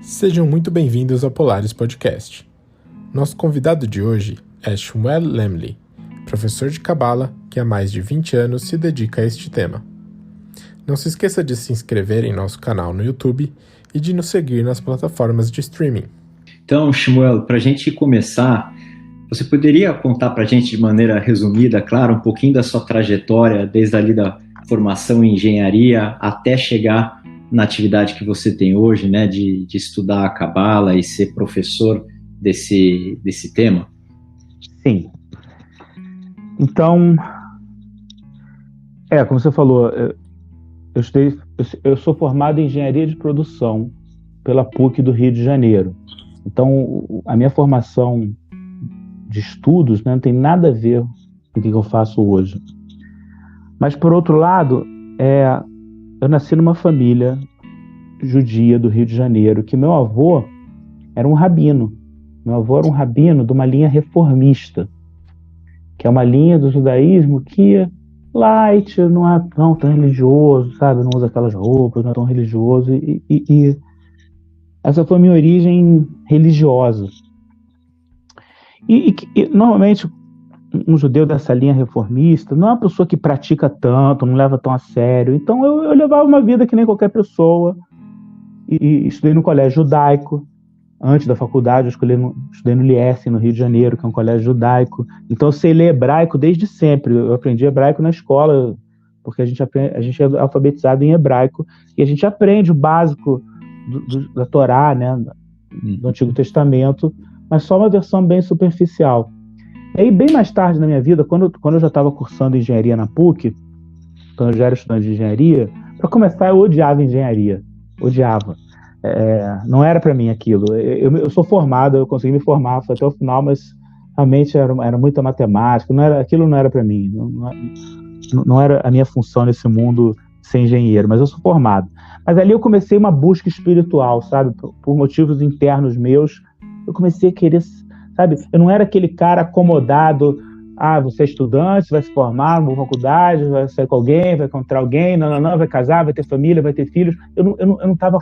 Sejam muito bem-vindos ao Polaris Podcast. Nosso convidado de hoje é Shmuel Lemli, professor de Cabala que há mais de 20 anos se dedica a este tema. Não se esqueça de se inscrever em nosso canal no YouTube e de nos seguir nas plataformas de streaming. Então, Shmuel, para a gente começar, você poderia contar para a gente de maneira resumida, claro, um pouquinho da sua trajetória, desde ali da formação em engenharia até chegar na atividade que você tem hoje, né, de estudar a Cabala e ser professor desse tema? Sim. Então, como você falou, eu sou formado em engenharia de produção pela PUC do Rio de Janeiro. Então, a minha formação de estudos, né, não tem nada a ver com o que eu faço hoje. Mas, por outro lado, eu nasci numa família judia do Rio de Janeiro, que meu avô era um rabino. Meu avô era um rabino de uma linha reformista, que é uma linha do judaísmo que light, não é tão religioso, sabe? Não usa aquelas roupas, não é tão religioso. E essa foi a minha origem religiosa. E normalmente, um judeu dessa linha reformista não é uma pessoa que pratica tanto, não leva tão a sério. Então, eu levava uma vida que nem qualquer pessoa. E estudei no colégio judaico. Antes da faculdade, eu estudei no Liesem, no Rio de Janeiro, que é um colégio judaico. Então, eu sei ler hebraico desde sempre. Eu aprendi hebraico na escola, porque a gente é alfabetizado em hebraico, e a gente aprende o básico da Torá, né, do Antigo Testamento, mas só uma versão bem superficial. E aí, bem mais tarde na minha vida, quando eu já estava cursando engenharia na PUC, quando eu já era estudante de engenharia, para começar, eu odiava engenharia. Odiava. Não era para mim aquilo. Eu sou formado, eu consegui me formar, foi até o final, mas realmente era muita matemática, aquilo não era para mim. Não era a minha função nesse mundo ser engenheiro, mas eu sou formado. Mas ali eu comecei uma busca espiritual, sabe? Por motivos internos meus, eu comecei a querer, sabe? Eu não era aquele cara acomodado. Você é estudante, vai se formar numa faculdade, vai sair com alguém, vai encontrar alguém, não, vai casar, vai ter família, vai ter filhos. Eu não estava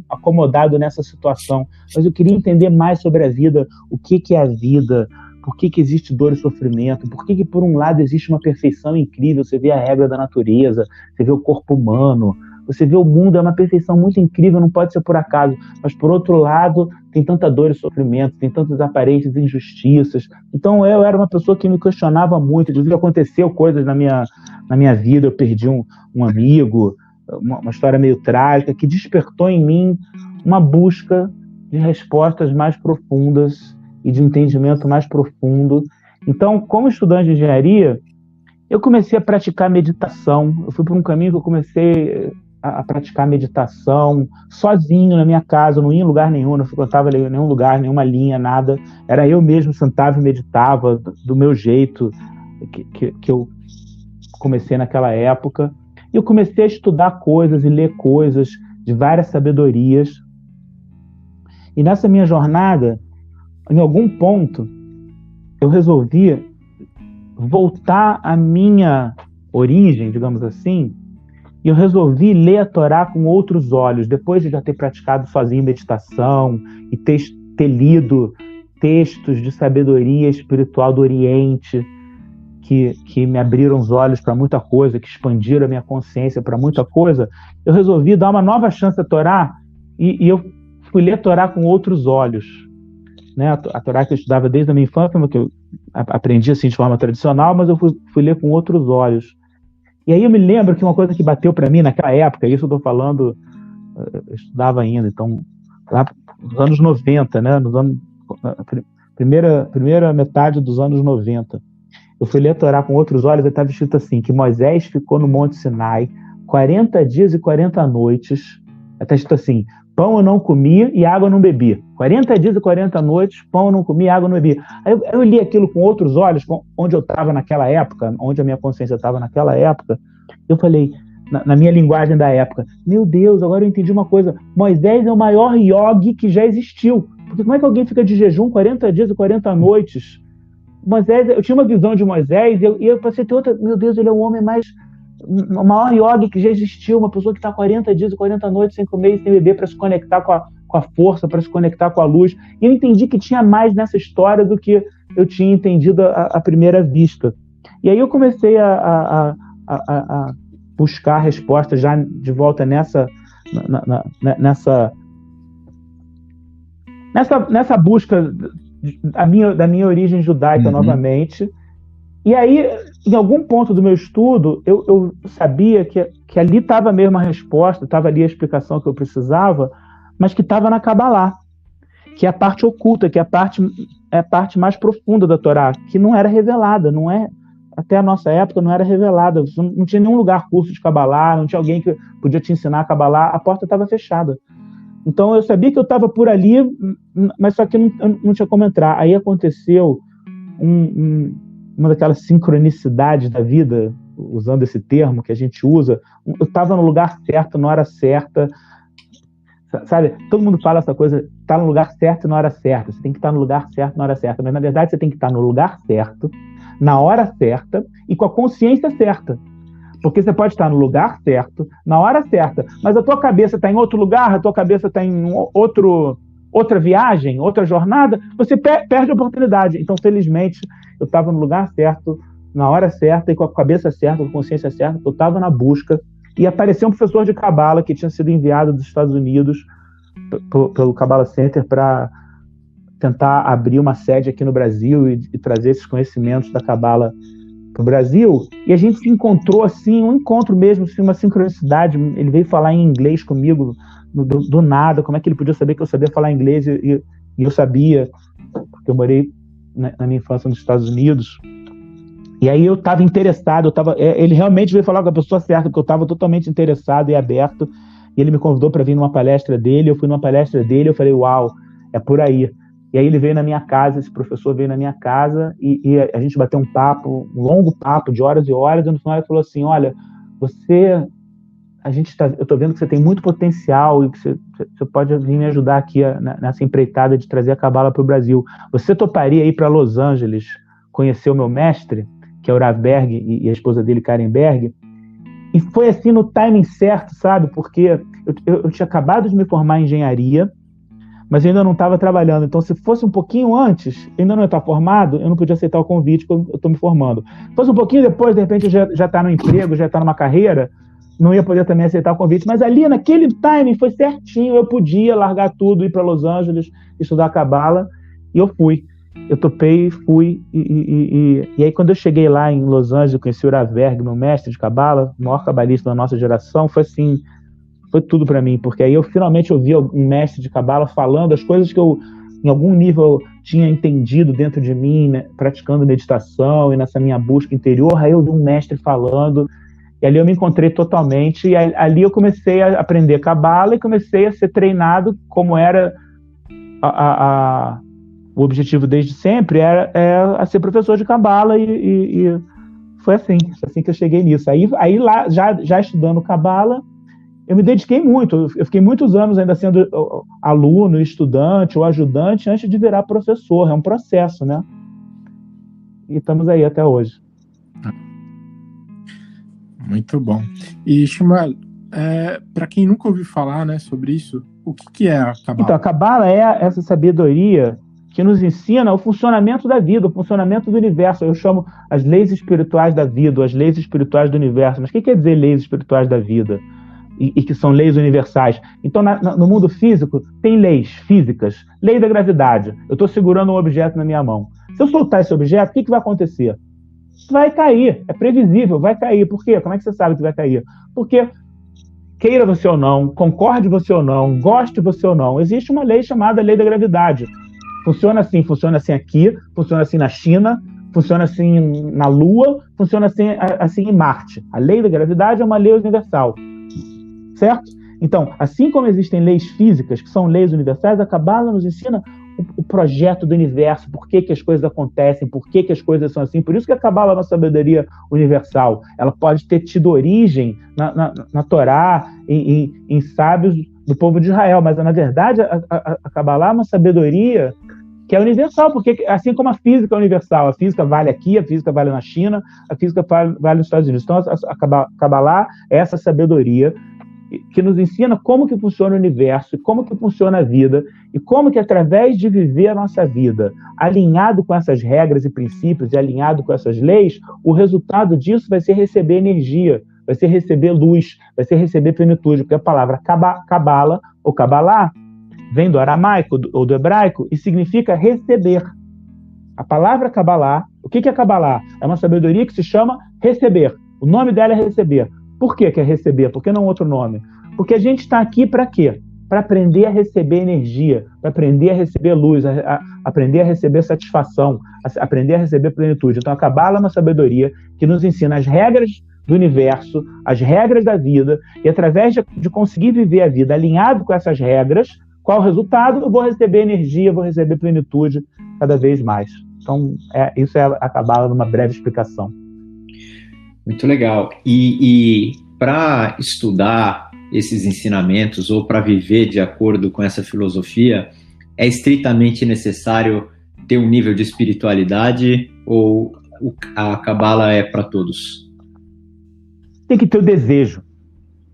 acomodado nessa situação, mas eu queria entender mais sobre a vida, o que é a vida, por que existe dor e sofrimento, por que por um lado existe uma perfeição incrível, você vê a regra da natureza, você vê o corpo humano, você vê o mundo, é uma perfeição muito incrível, não pode ser por acaso, mas por outro lado tem tanta dor e sofrimento, tem tantas aparentes injustiças. Então eu era uma pessoa que me questionava muito, inclusive aconteceu coisas na minha vida, eu perdi um amigo, uma história meio trágica, que despertou em mim uma busca de respostas mais profundas e de entendimento mais profundo. Então, como estudante de engenharia, eu comecei a praticar meditação. Eu fui por um caminho que eu comecei a praticar meditação sozinho na minha casa, eu não ia em lugar nenhum, não frequentava nenhum lugar, nenhuma linha, nada. Era eu mesmo, sentava e meditava do meu jeito que eu comecei naquela época. E eu comecei a estudar coisas e ler coisas de várias sabedorias. E nessa minha jornada, em algum ponto, eu resolvi voltar à minha origem, digamos assim, e eu resolvi ler a Torá com outros olhos, depois de já ter praticado sozinho meditação e ter lido textos de sabedoria espiritual do Oriente, que me abriram os olhos para muita coisa, que expandiram a minha consciência para muita coisa. Eu resolvi dar uma nova chance à Torá e eu fui ler a Torá com outros olhos. Né? A Torá que eu estudava desde a minha infância, que eu aprendi assim de forma tradicional, mas eu fui ler com outros olhos. E aí eu me lembro que uma coisa que bateu para mim naquela época, isso eu estou falando, eu estudava ainda, então, lá nos anos 90, né, primeira metade dos anos 90, eu fui ler a Torá com outros olhos e estava escrito assim, que Moisés ficou no Monte Sinai 40 dias e 40 noites, está escrito assim, pão eu não comia e água eu não bebia. 40 dias e 40 noites, pão eu não comia e água eu não bebia. Aí eu li aquilo com outros olhos, onde eu estava naquela época, onde a minha consciência estava naquela época. Eu falei, na minha linguagem da época, meu Deus, agora eu entendi uma coisa. Moisés é o maior yogi que já existiu. Porque como é que alguém fica de jejum 40 dias e 40 noites? Moisés, eu tinha uma visão de Moisés e eu passei a ter outra. Meu Deus, ele é o homem mais o maior yogi que já existiu, uma pessoa que está 40 dias e 40 noites sem comer e sem beber para se conectar com com a força, para se conectar com a luz. E eu entendi que tinha mais nessa história do que eu tinha entendido à primeira vista. E aí eu comecei a buscar respostas já de volta nessa busca da minha origem judaica novamente. E aí, em algum ponto do meu estudo, eu sabia que ali estava mesmo a resposta, estava ali a explicação que eu precisava, mas que estava na Kabbalah, que é a parte oculta, que é a parte mais profunda da Torá, que não era revelada, até a nossa época não era revelada, não tinha nenhum lugar curso de Kabbalah, não tinha alguém que podia te ensinar a Kabbalah, a porta estava fechada. Então eu sabia que eu estava por ali, mas só que não tinha como entrar. Aí aconteceu uma daquelas sincronicidades da vida, usando esse termo que a gente usa. Eu estava no lugar certo, na hora certa, sabe? Todo mundo fala essa coisa, tá no lugar certo na hora certa, você tem que estar no lugar certo na hora certa, mas na verdade você tem que estar no lugar certo, na hora certa e com a consciência certa. Porque você pode estar no lugar certo, na hora certa, mas a tua cabeça está em outro lugar, a tua cabeça está em outra viagem, outra jornada, você perde a oportunidade. Então, felizmente, eu estava no lugar certo, na hora certa e com a cabeça certa, com a consciência certa, eu estava na busca. E apareceu um professor de Kabbalah que tinha sido enviado dos Estados Unidos pelo Kabbalah Center para tentar abrir uma sede aqui no Brasil e trazer esses conhecimentos da Kabbalah para o Brasil, e a gente se encontrou assim, um encontro mesmo, assim, uma sincronicidade. Ele veio falar em inglês comigo do nada. Como é que ele podia saber que eu sabia falar inglês e eu sabia, porque eu morei na minha infância nos Estados Unidos. E aí eu estava interessado, ele realmente veio falar com a pessoa certa, porque eu estava totalmente interessado e aberto, e ele me convidou para vir numa palestra dele. Eu fui numa palestra dele, eu falei, uau, é por aí. E aí ele veio na minha casa, esse professor veio na minha casa, e a gente bateu um longo papo de horas e horas, e no final ele falou assim, olha, eu estou vendo que você tem muito potencial e que você pode vir me ajudar aqui nessa empreitada de trazer a Kabbalah para o Brasil. Você toparia ir para Los Angeles conhecer o meu mestre, que é o Rav Berg, e a esposa dele, Karen Berg? E foi assim no timing certo, sabe? Porque eu tinha acabado de me formar em engenharia, mas eu ainda não estava trabalhando. Então, se fosse um pouquinho antes, eu ainda não ia estar formado, eu não podia aceitar o convite, porque eu estou me formando. Se fosse um pouquinho depois, de repente, eu já está no emprego, já está numa carreira, não ia poder também aceitar o convite. Mas ali, naquele timing, foi certinho, eu podia largar tudo, ir para Los Angeles, estudar Kabbalah, e eu fui. Eu topei, fui, e aí quando eu cheguei lá em Los Angeles, eu conheci o Rav Berg, meu mestre de Kabbalah, o maior cabalista da nossa geração. Foi assim, foi tudo para mim, porque aí eu finalmente ouvi um mestre de Kabbalah falando as coisas que eu, em algum nível, tinha entendido dentro de mim, né, praticando meditação e nessa minha busca interior. Aí eu ouvi um mestre falando, e ali eu me encontrei totalmente, e ali eu comecei a aprender Kabbalah e comecei a ser treinado, como era o objetivo desde sempre, a ser professor de Kabbalah, e foi assim que eu cheguei nisso. Aí lá, já estudando Kabbalah, eu me dediquei muito. Eu fiquei muitos anos ainda sendo aluno, estudante ou ajudante antes de virar professor. É um processo, né? E estamos aí até hoje. Muito bom. E, Shmuel, para quem nunca ouviu falar, né, sobre isso, o que é a Kabbalah? Então, a Kabbalah é essa sabedoria que nos ensina o funcionamento da vida, o funcionamento do universo. Eu chamo as leis espirituais da vida, as leis espirituais do universo. Mas o que quer dizer leis espirituais da vida? E que são leis universais. Então, no mundo físico, tem leis físicas. Lei da gravidade. Eu estou segurando um objeto na minha mão. Se eu soltar esse objeto, o que vai acontecer? Vai cair. É previsível, vai cair. Por quê? Como é que você sabe que vai cair? Porque, queira você ou não, concorde você ou não, goste você ou não, existe uma lei chamada lei da gravidade. Funciona assim aqui, funciona assim na China, funciona assim na Lua, funciona assim em Marte. A lei da gravidade é uma lei universal. Certo? Então, assim como existem leis físicas, que são leis universais, a Kabbalah nos ensina o projeto do universo, por que as coisas acontecem, por que as coisas são assim. Por isso que a Kabbalah é uma sabedoria universal. Ela pode ter tido origem na Torá, em sábios do povo de Israel, mas, na verdade, a Kabbalah é uma sabedoria que é universal, porque assim como a física é universal, a física vale aqui, a física vale na China, a física vale nos Estados Unidos. Então, a Kabbalah é essa sabedoria. que nos ensina como que funciona o universo, como que funciona a vida, e como que através de viver a nossa vida alinhado com essas regras e princípios e alinhado com essas leis, o resultado disso vai ser receber energia, vai ser receber luz, vai ser receber plenitude, porque a palavra Kabbalah ou Kabbalah vem do aramaico ou do hebraico e significa receber. A palavra Kabbalah, o que é Kabbalah? É uma sabedoria que se chama receber. O nome dela é receber. Por que é receber? Por que não outro nome? Porque a gente está aqui para quê? Para aprender a receber energia, para aprender a receber luz, a aprender a receber satisfação, a aprender a receber plenitude. Então a Kabbalah é uma sabedoria que nos ensina as regras do universo, as regras da vida, e através de conseguir viver a vida alinhado com essas regras, qual o resultado? Eu vou receber energia, vou receber plenitude cada vez mais. Então, isso é a Kabbalah numa breve explicação. Muito legal. E para estudar esses ensinamentos ou para viver de acordo com essa filosofia, é estritamente necessário ter um nível de espiritualidade ou a Kabbalah é para todos? Tem que ter o desejo.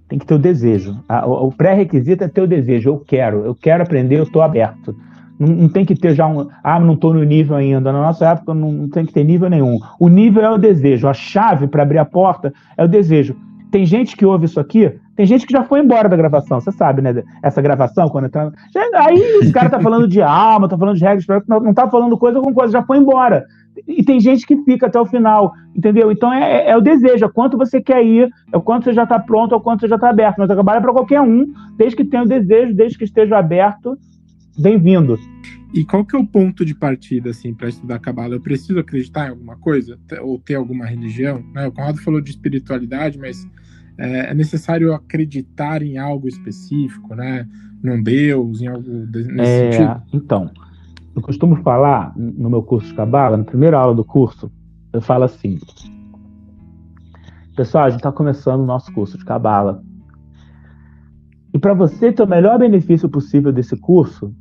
Tem que ter o desejo. O pré-requisito é ter o desejo. Eu quero aprender, eu estou aberto. Não tem que ter já não estou no nível ainda. Na nossa época não tem que ter nível nenhum. O nível é o desejo. A chave para abrir a porta é o desejo. Tem gente que ouve isso aqui, tem gente que já foi embora da gravação. Você sabe, né? Essa gravação, quando entra... Aí os caras tá falando de alma, tá falando de regras, não tá falando coisa com coisa, já foi embora. E tem gente que fica até o final, entendeu? Então é o desejo, é quanto você quer ir, é o quanto você já está pronto, é o quanto você já está aberto. Mas trabalha para qualquer um, desde que tenha o desejo, desde que esteja aberto, bem-vindo. E qual que é o ponto de partida, assim, para estudar Kabbalah? Eu preciso acreditar em alguma coisa? Ou ter alguma religião? Né? O Conrado falou de espiritualidade, mas é necessário acreditar em algo específico, né? Num Deus, em algo nesse sentido? Então, eu costumo falar no meu curso de Kabbalah, na primeira aula do curso, eu falo assim: pessoal, a gente está começando o nosso curso de Kabbalah. E para você ter o melhor benefício possível desse curso,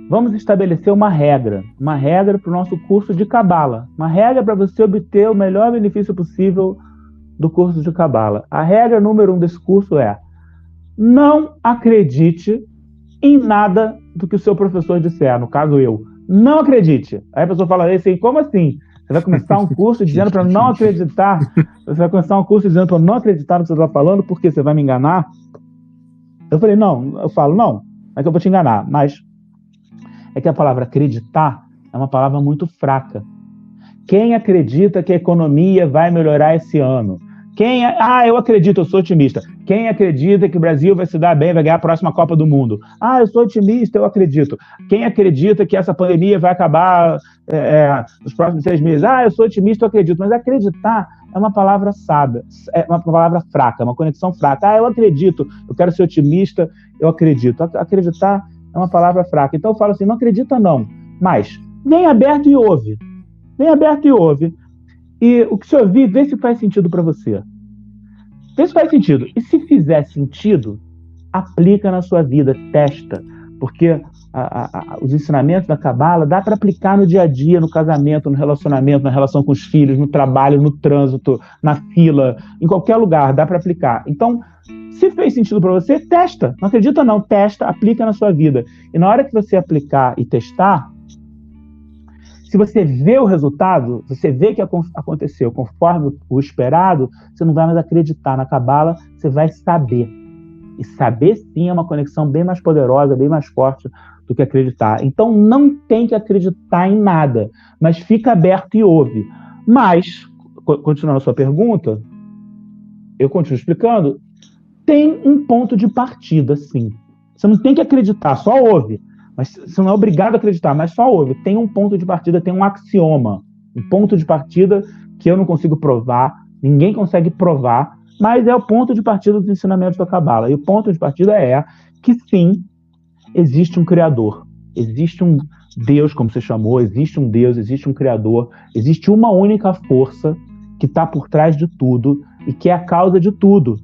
vamos estabelecer uma regra para o nosso curso de Kabbalah. Uma regra para você obter o melhor benefício possível do curso de Kabbalah. A regra número 1 desse curso é: não acredite em nada do que o seu professor disser, no caso eu. Não acredite. Aí a pessoa fala assim: como assim? Você vai começar um curso dizendo para não acreditar? Você vai começar um curso dizendo para não acreditar no que você está falando porque você vai me enganar? Eu falei, não. Eu falo, não é que eu vou te enganar, mas é que a palavra acreditar é uma palavra muito fraca. Quem acredita que a economia vai melhorar esse ano? Eu acredito, eu sou otimista. Quem acredita que o Brasil vai se dar bem, vai ganhar a próxima Copa do Mundo? Eu sou otimista, eu acredito. Quem acredita que essa pandemia vai acabar nos próximos 6 meses? Eu sou otimista, eu acredito. Mas acreditar é uma palavra sábia, é uma palavra fraca, é uma conexão fraca. Eu acredito, eu quero ser otimista, eu acredito. Acreditar é uma palavra fraca. Então eu falo assim, não acredita não, mas vem aberto e ouve. Vem aberto e ouve. E o que você ouvir, vê se faz sentido para você. Vê se faz sentido. E se fizer sentido, aplica na sua vida, testa. Porque os ensinamentos da Kabbalah dá para aplicar no dia a dia, no casamento, no relacionamento, na relação com os filhos, no trabalho, no trânsito, na fila, em qualquer lugar, dá para aplicar. Então, se fez sentido para você, testa. Não acredita não, testa, aplica na sua vida. E na hora que você aplicar e testar, se você vê o resultado, você vê que aconteceu conforme o esperado, você não vai mais acreditar na Kabbalah, você vai saber. E saber sim é uma conexão bem mais poderosa, bem mais forte do que acreditar. Então não tem que acreditar em nada, mas fica aberto e ouve. Mas, continuando a sua pergunta, eu continuo explicando, tem um ponto de partida, sim. Você não tem que acreditar, só ouve. Mas você não é obrigado a acreditar, mas só ouve. Tem um ponto de partida, tem um axioma. Um ponto de partida que eu não consigo provar, ninguém consegue provar, mas é o ponto de partida dos ensinamentos da Kabbalah. E o ponto de partida é que, sim, existe um Criador. Existe um Deus, como você chamou, existe um Deus, existe um Criador, existe uma única força que está por trás de tudo e que é a causa de tudo.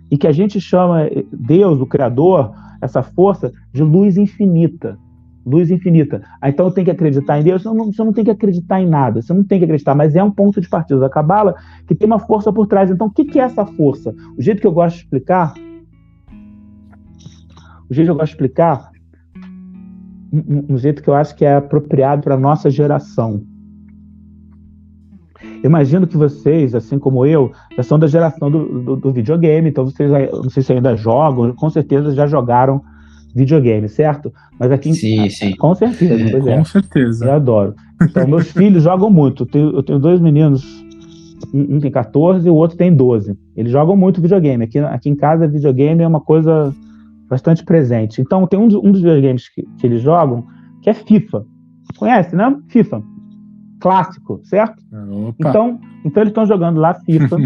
E que a gente chama Deus, o Criador, essa força, de luz infinita. Luz infinita. Então eu tenho que acreditar em Deus? Você não tem que acreditar em nada, você não tem que acreditar, mas é um ponto de partida da Kabbalah que tem uma força por trás. Então o que é essa força? O jeito que eu gosto de explicar O jeito que eu gosto de explicar, um jeito que eu acho que é apropriado para a nossa geração. Eu imagino que vocês, assim como eu, já são da geração do videogame, então vocês, não sei se ainda jogam, com certeza já jogaram videogame, certo? Mas aqui, Sim. com certeza, pois Com certeza. eu adoro. Então, meus filhos jogam muito. Eu tenho 2 meninos, um tem 14 e o outro tem 12. Eles jogam muito videogame. Aqui em casa, videogame é uma coisa bastante presente. Então, tem um dos videogames que eles jogam, que é FIFA. Conhece, né? FIFA. Clássico, certo? Opa. Então eles estão jogando lá FIFA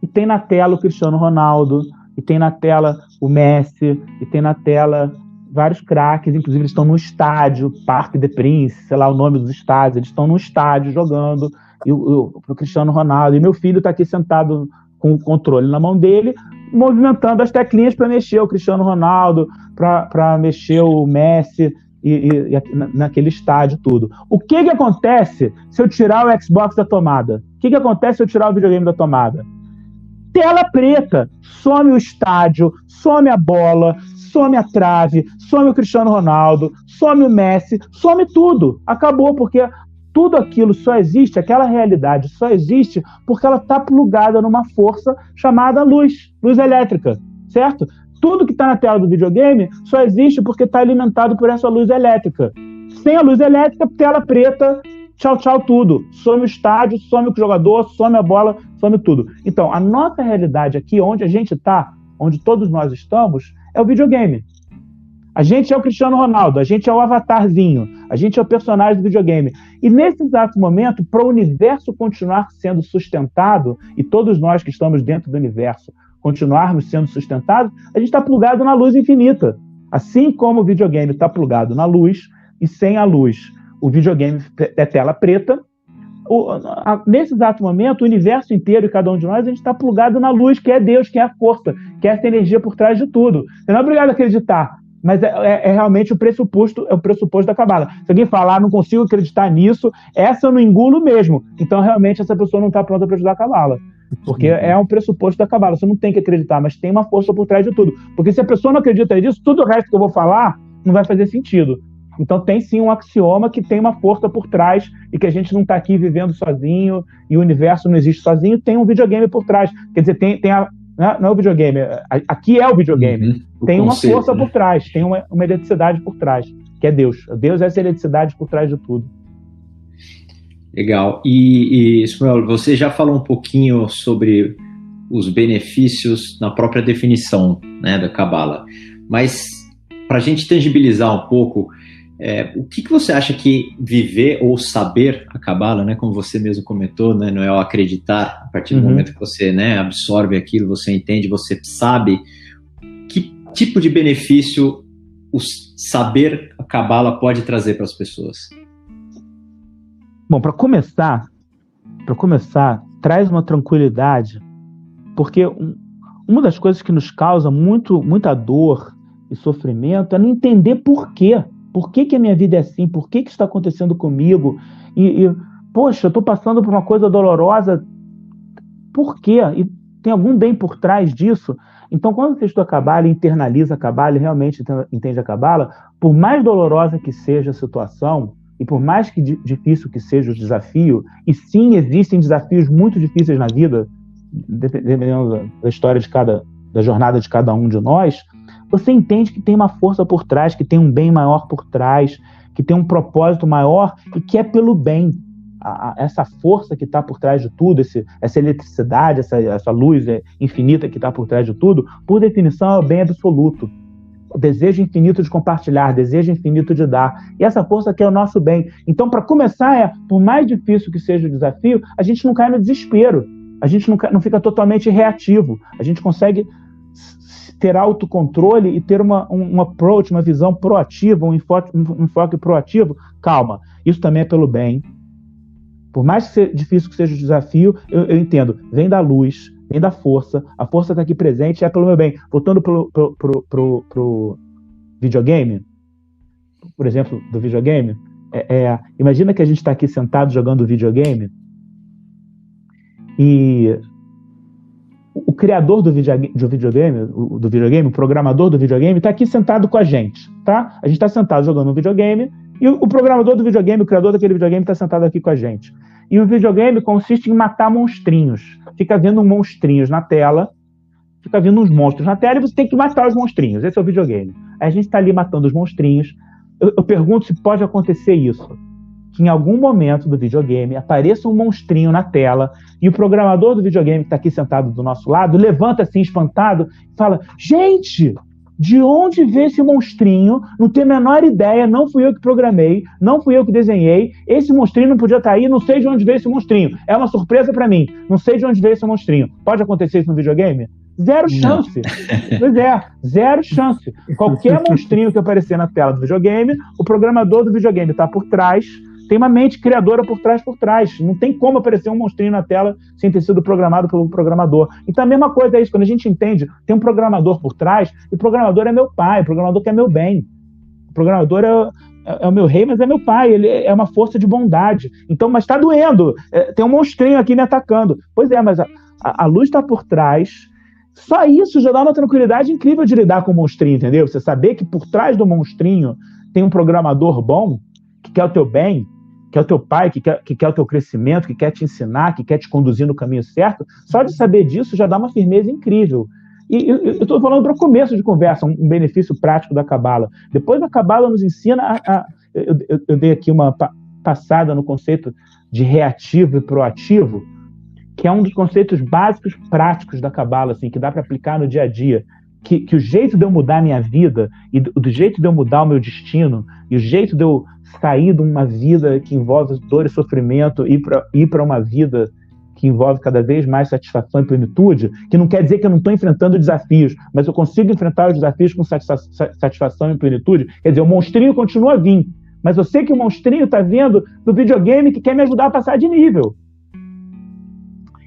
e tem na tela o Cristiano Ronaldo, e tem na tela o Messi, e tem na tela vários craques, inclusive eles estão no estádio, Parque des Princes, sei lá o nome dos estádios, eles estão no estádio jogando, e o Cristiano Ronaldo, e meu filho está aqui sentado com o controle na mão dele, movimentando as teclinhas para mexer o Cristiano Ronaldo, para mexer o Messi, e naquele estádio, tudo. O que acontece se eu tirar o Xbox da tomada? O que acontece se eu tirar o videogame da tomada? Tela preta, some o estádio, some a bola, some a trave, some o Cristiano Ronaldo, some o Messi, some tudo. Acabou, porque tudo aquilo só existe, aquela realidade só existe porque ela está plugada numa força chamada luz elétrica, certo? Tudo que está na tela do videogame só existe porque está alimentado por essa luz elétrica. Sem a luz elétrica, tela preta, tchau, tudo. Some o estádio, some o jogador, some a bola, some tudo. Então, a nossa realidade aqui, onde a gente está, onde todos nós estamos, é o videogame. A gente é o Cristiano Ronaldo, a gente é o avatarzinho, a gente é o personagem do videogame. E nesse exato momento, para o universo continuar sendo sustentado, e todos nós que estamos dentro do universo continuarmos sendo sustentados, a gente está plugado na luz infinita. Assim como o videogame está plugado na luz, e sem a luz o videogame é tela preta, nesse exato momento, o universo inteiro e cada um de nós, a gente está plugado na luz, que é Deus, que é a força, que é essa energia por trás de tudo. Você não é obrigado a acreditar, mas é realmente o pressuposto da Cabala. Se alguém falar, não consigo acreditar nisso, essa eu não engulo mesmo. Então, realmente, essa pessoa não está pronta para ajudar a Cabala. Porque é um pressuposto da Cabala. Você não tem que acreditar, mas tem uma força por trás de tudo. Porque se a pessoa não acredita nisso, tudo o resto que eu vou falar não vai fazer sentido. Então tem sim um axioma que tem uma força por trás e que a gente não está aqui vivendo sozinho e o universo não existe sozinho, tem um videogame por trás. Quer dizer, não é o videogame, aqui é o videogame. Tem uma força por trás, tem uma eletricidade por trás, que é Deus. Deus é essa eletricidade por trás de tudo. Legal. E Samuel, você já falou um pouquinho sobre os benefícios na própria definição, né, da Cabala. Mas, para a gente tangibilizar um pouco, o que você acha que viver ou saber a Cabala, né, como você mesmo comentou, né, não é o acreditar, a partir do momento que você, né, absorve aquilo, você entende, você sabe, que tipo de benefício o saber a Cabala pode trazer para as pessoas? Bom, para começar, traz uma tranquilidade, porque uma das coisas que nos causa muita dor e sofrimento é não entender por quê. Por que a minha vida é assim? Por que está acontecendo comigo? Poxa, eu estou passando por uma coisa dolorosa. Por quê? E tem algum bem por trás disso? Então, quando você estuda a Cabala, internaliza a Cabala e realmente entende a Cabala, por mais dolorosa que seja a situação, e por mais que difícil que seja o desafio, e sim, existem desafios muito difíceis na vida, dependendo da história da jornada de cada um de nós, você entende que tem uma força por trás, que tem um bem maior por trás, que tem um propósito maior e que é pelo bem. Essa força que está por trás de tudo, essa eletricidade, essa luz infinita que está por trás de tudo, por definição é o bem absoluto. O desejo infinito de compartilhar, desejo infinito de dar. E essa força que é o nosso bem. Então, para começar, por mais difícil que seja o desafio, a gente não cai no desespero. A gente não fica totalmente reativo. A gente consegue ter autocontrole e ter um approach, uma visão proativa, um enfoque proativo. Calma, isso também é pelo bem. Por mais difícil que seja o desafio, eu entendo. Vem da luz, vem da força, a força está aqui presente, é pelo meu bem. Voltando pro videogame, por exemplo, do videogame, imagina que a gente está aqui sentado jogando videogame e criador do videogame, o programador do videogame, está aqui sentado com a gente, tá? A gente está sentado jogando um videogame e o programador do videogame, o criador daquele videogame, está sentado aqui com a gente. E o videogame consiste em matar monstrinhos. Fica vendo monstrinhos na tela, fica vendo uns monstros na tela e você tem que matar os monstrinhos. Esse é o videogame. Aí a gente está ali matando os monstrinhos. Eu pergunto se pode acontecer isso. Que em algum momento do videogame apareça um monstrinho na tela e o programador do videogame que está aqui sentado do nosso lado levanta assim espantado e fala: gente, de onde veio esse monstrinho? Não tenho a menor ideia, não fui eu que programei, não fui eu que desenhei, esse monstrinho não podia estar aí, não sei de onde veio esse monstrinho, é uma surpresa para mim, não sei de onde veio esse monstrinho. Pode acontecer isso no videogame? Zero chance. Pois é, zero chance. Qualquer monstrinho que aparecer na tela do videogame, o programador do videogame está por trás, tem uma mente criadora por trás. Não tem como aparecer um monstrinho na tela sem ter sido programado pelo programador. Então a mesma coisa é isso, quando a gente entende, tem um programador por trás, e o programador é meu pai, o programador quer meu bem. O programador é o meu rei, mas é meu pai, ele é uma força de bondade. Então, mas está doendo, tem um monstrinho aqui me atacando. Pois é, mas a luz está por trás. Só isso já dá uma tranquilidade incrível de lidar com o monstrinho, entendeu? Você saber que por trás do monstrinho tem um programador bom, que quer o teu bem, que é o teu pai, que quer o teu crescimento, que quer te ensinar, que quer te conduzir no caminho certo, só de saber disso já dá uma firmeza incrível. E eu estou falando para o começo de conversa, um benefício prático da Cabala. Depois a Cabala nos ensina eu dei aqui uma passada no conceito de reativo e proativo, que é um dos conceitos básicos práticos da Cabala, assim, que dá para aplicar no dia a dia. Que o jeito de eu mudar a minha vida, e do jeito de eu mudar o meu destino, e o jeito de eu sair de uma vida que envolve dor e sofrimento e ir para uma vida que envolve cada vez mais satisfação e plenitude, que não quer dizer que eu não estou enfrentando desafios, mas eu consigo enfrentar os desafios com satisfação e plenitude. Quer dizer, o monstrinho continua a vir, mas eu sei que o monstrinho está vindo do videogame que quer me ajudar a passar de nível.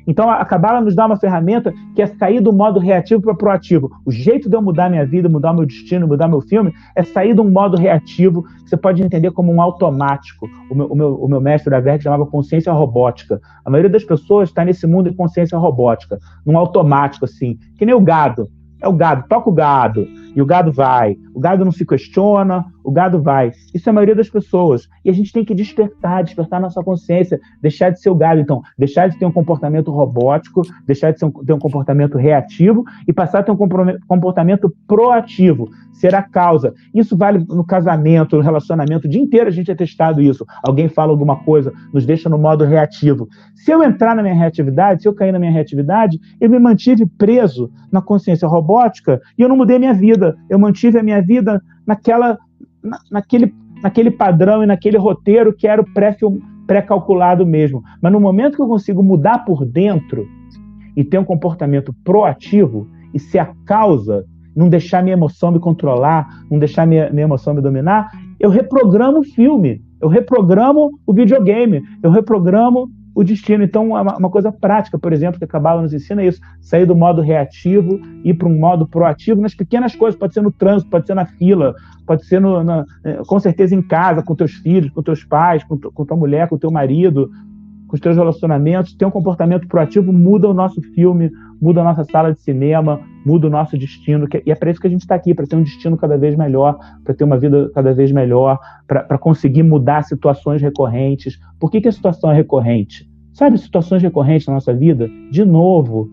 Então a Cabala nos dá uma ferramenta que é sair do modo reativo para proativo. O jeito de eu mudar minha vida, mudar meu destino, mudar meu filme, é sair de um modo reativo, que você pode entender como um automático. O meu mestre da Verg chamava consciência robótica. A maioria das pessoas está nesse mundo de consciência robótica, num automático assim, que nem o gado. É o gado, toca o gado, e o gado vai. O gado não se questiona, o gado vai. Isso é a maioria das pessoas. E a gente tem que despertar nossa consciência, deixar de ser o gado, então, deixar de ter um comportamento robótico, deixar de ter um comportamento reativo e passar a ter um comportamento proativo, ser a causa. Isso vale no casamento, no relacionamento, o dia inteiro a gente é testado isso. Alguém fala alguma coisa, nos deixa no modo reativo. Se eu entrar na minha reatividade, se eu cair na minha reatividade, eu me mantive preso na consciência robótica e eu não mudei a minha vida. Eu mantive a minha vida naquele padrão e naquele roteiro que era o pré-calculado mesmo. Mas no momento que eu consigo mudar por dentro e ter um comportamento proativo e ser a causa, não deixar minha emoção me controlar, não deixar minha emoção me dominar, eu reprogramo o filme, eu reprogramo o videogame, eu reprogramo o destino. Então, uma coisa prática, por exemplo, que a Cabala nos ensina é isso: sair do modo reativo e ir para um modo proativo nas pequenas coisas. Pode ser no trânsito, pode ser na fila, pode ser com certeza em casa, com teus filhos, com teus pais, com tua mulher, com teu marido, com os teus relacionamentos. Ter um comportamento proativo muda o nosso filme, muda a nossa sala de cinema, muda o nosso destino. E é para isso que a gente está aqui, para ter um destino cada vez melhor, para ter uma vida cada vez melhor, para conseguir mudar situações recorrentes. Por que a situação é recorrente? Sabe, situações recorrentes na nossa vida? De novo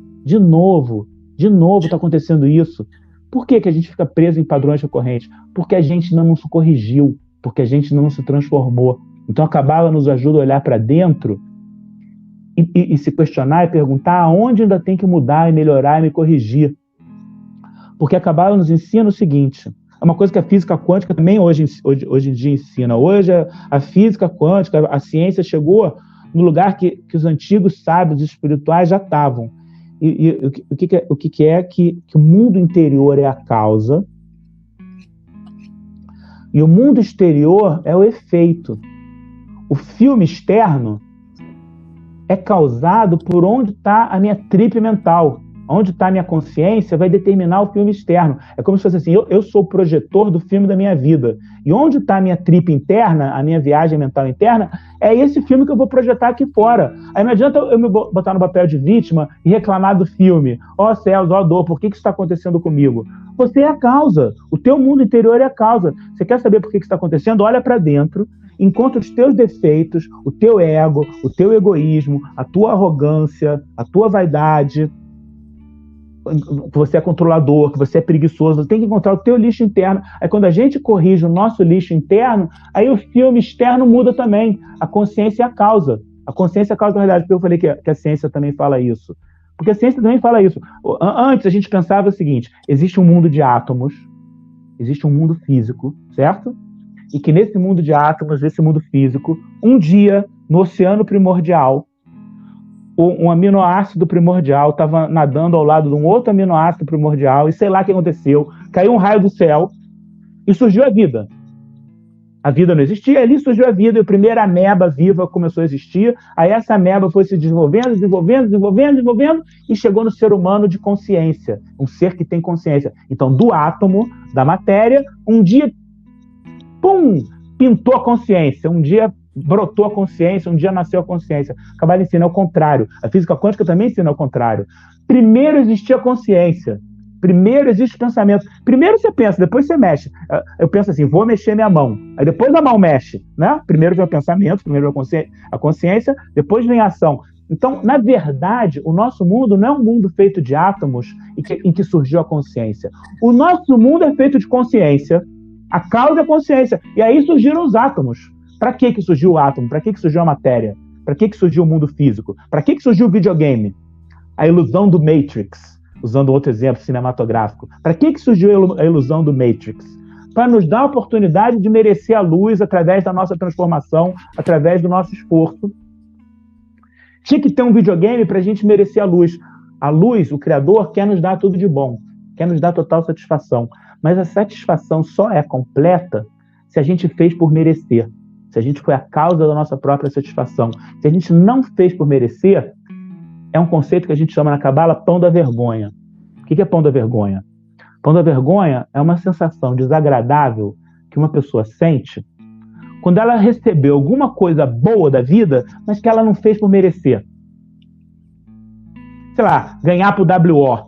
está acontecendo isso. Por que a gente fica preso em padrões recorrentes? Porque a gente não se corrigiu, porque a gente não se transformou. Então a Cabala nos ajuda a olhar para dentro e se questionar e perguntar aonde ainda tem que mudar e melhorar e me corrigir. Porque a Cabala nos ensina o seguinte: é uma coisa que a física quântica também hoje em dia ensina. Hoje a física quântica, a ciência chegou no lugar que os antigos sábios espirituais já estavam. E o que é que o mundo interior é a causa e o mundo exterior é o efeito. O filme externo é causado por onde está a minha trip mental, onde está a minha consciência vai determinar o filme externo. É como se fosse assim, eu sou o projetor do filme da minha vida. E onde está a minha trip interna, a minha viagem mental interna, é esse filme que eu vou projetar aqui fora. Aí não adianta eu me botar no papel de vítima e reclamar do filme. Ó céus, ó dor, por que isso está acontecendo comigo? Você é a causa. O teu mundo interior é a causa. Você quer saber por que isso está acontecendo? Olha para dentro, encontra os teus defeitos, o teu ego, o teu egoísmo, a tua arrogância, a tua vaidade, que você é controlador, que você é preguiçoso. Tem que encontrar o teu lixo interno. Aí quando a gente corrige o nosso lixo interno, aí o filme externo muda também. A consciência é a causa. A consciência é a causa da realidade. Porque eu falei que a ciência também fala isso. Porque a ciência também fala isso. Antes a gente pensava o seguinte, existe um mundo de átomos, existe um mundo físico, certo? E que nesse mundo de átomos, nesse mundo físico, um dia, no oceano primordial, um aminoácido primordial estava nadando ao lado de um outro aminoácido primordial, e sei lá o que aconteceu, caiu um raio do céu e surgiu a vida. A vida não existia, ali surgiu a vida, e a primeira ameba viva começou a existir, aí essa ameba foi se desenvolvendo, e chegou no ser humano de consciência, um ser que tem consciência. Então, do átomo, da matéria, um dia, pum, pintou a consciência, um dia brotou a consciência, um dia nasceu a consciência. A Kabbalah ensina ao contrário. A física quântica também ensina ao contrário. Primeiro existia a consciência. Primeiro existe o pensamento. Primeiro você pensa, depois você mexe. Eu penso assim, vou mexer minha mão. Aí depois a mão mexe, né? Primeiro vem o pensamento, primeiro vem a consciência, depois vem a ação. Então, na verdade, o nosso mundo não é um mundo feito de átomos em que surgiu a consciência. O nosso mundo é feito de consciência. A causa é a consciência. E aí surgiram os átomos. Para que surgiu o átomo? Para que surgiu a matéria? Para que surgiu o mundo físico? Para que surgiu o videogame? A ilusão do Matrix, usando outro exemplo cinematográfico. Para que surgiu a ilusão do Matrix? Para nos dar a oportunidade de merecer a luz através da nossa transformação, através do nosso esforço. Tinha que ter um videogame para a gente merecer a luz. A luz, o Criador, quer nos dar tudo de bom, quer nos dar total satisfação. Mas a satisfação só é completa se a gente fez por merecer. Se a gente foi a causa da nossa própria satisfação. Se a gente não fez por merecer, é um conceito que a gente chama na Kabbalah pão da vergonha. O que é pão da vergonha? Pão da vergonha é uma sensação desagradável que uma pessoa sente quando ela recebeu alguma coisa boa da vida, mas que ela não fez por merecer. Sei lá, ganhar por WO,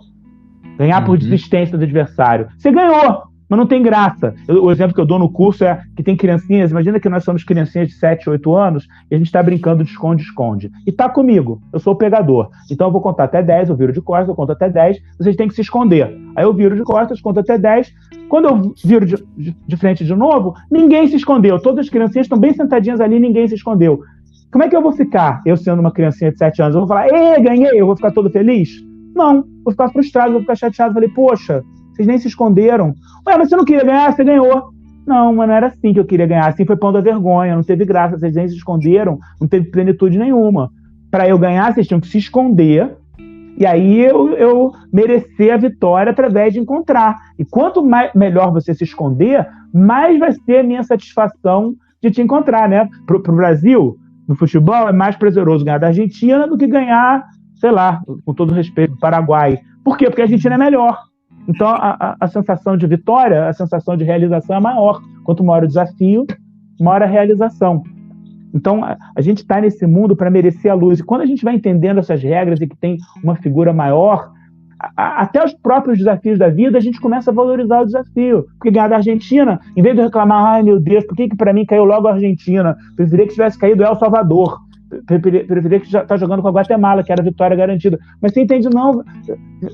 ganhar por desistência do adversário. Você ganhou, mas não tem graça. O exemplo que eu dou no curso é que tem criancinhas, imagina que nós somos criancinhas de 7, 8 anos, e a gente está brincando de esconde-esconde. E tá comigo, eu sou o pegador. Então eu vou contar até 10, eu viro de costas, eu conto até 10, vocês têm que se esconder. Aí eu viro de costas, conto até 10. Quando eu viro de frente de novo, ninguém se escondeu. Todas as criancinhas estão bem sentadinhas ali, ninguém se escondeu. Como é que eu vou ficar, eu sendo uma criancinha de 7 anos? Eu vou falar, ganhei, eu vou ficar todo feliz? Não, vou ficar frustrado, vou ficar chateado. Falei, poxa, vocês nem se esconderam. Ué, mas você não queria ganhar? Você ganhou. Não, mas não era assim que eu queria ganhar. Assim foi pão da vergonha, não teve graça. Vocês nem se esconderam, não teve plenitude nenhuma. Para eu ganhar, vocês tinham que se esconder. E aí eu merecer a vitória através de encontrar. E quanto melhor você se esconder, mais vai ser a minha satisfação de te encontrar, né? Pro Brasil, no futebol, é mais prazeroso ganhar da Argentina do que ganhar, sei lá, com todo respeito, do Paraguai. Por quê? Porque a Argentina é melhor. Então, a sensação de vitória, a sensação de realização é maior. Quanto maior o desafio, maior a realização. Então, a gente está nesse mundo para merecer a luz. E quando a gente vai entendendo essas regras e que tem uma figura maior, até os próprios desafios da vida, a gente começa a valorizar o desafio. Porque ganhar da Argentina, em vez de reclamar, ai meu Deus, por que para mim caiu logo a Argentina? Preferia que tivesse caído El Salvador. Preferia que já está jogando com a Guatemala, que era a vitória garantida. Mas você entende, não,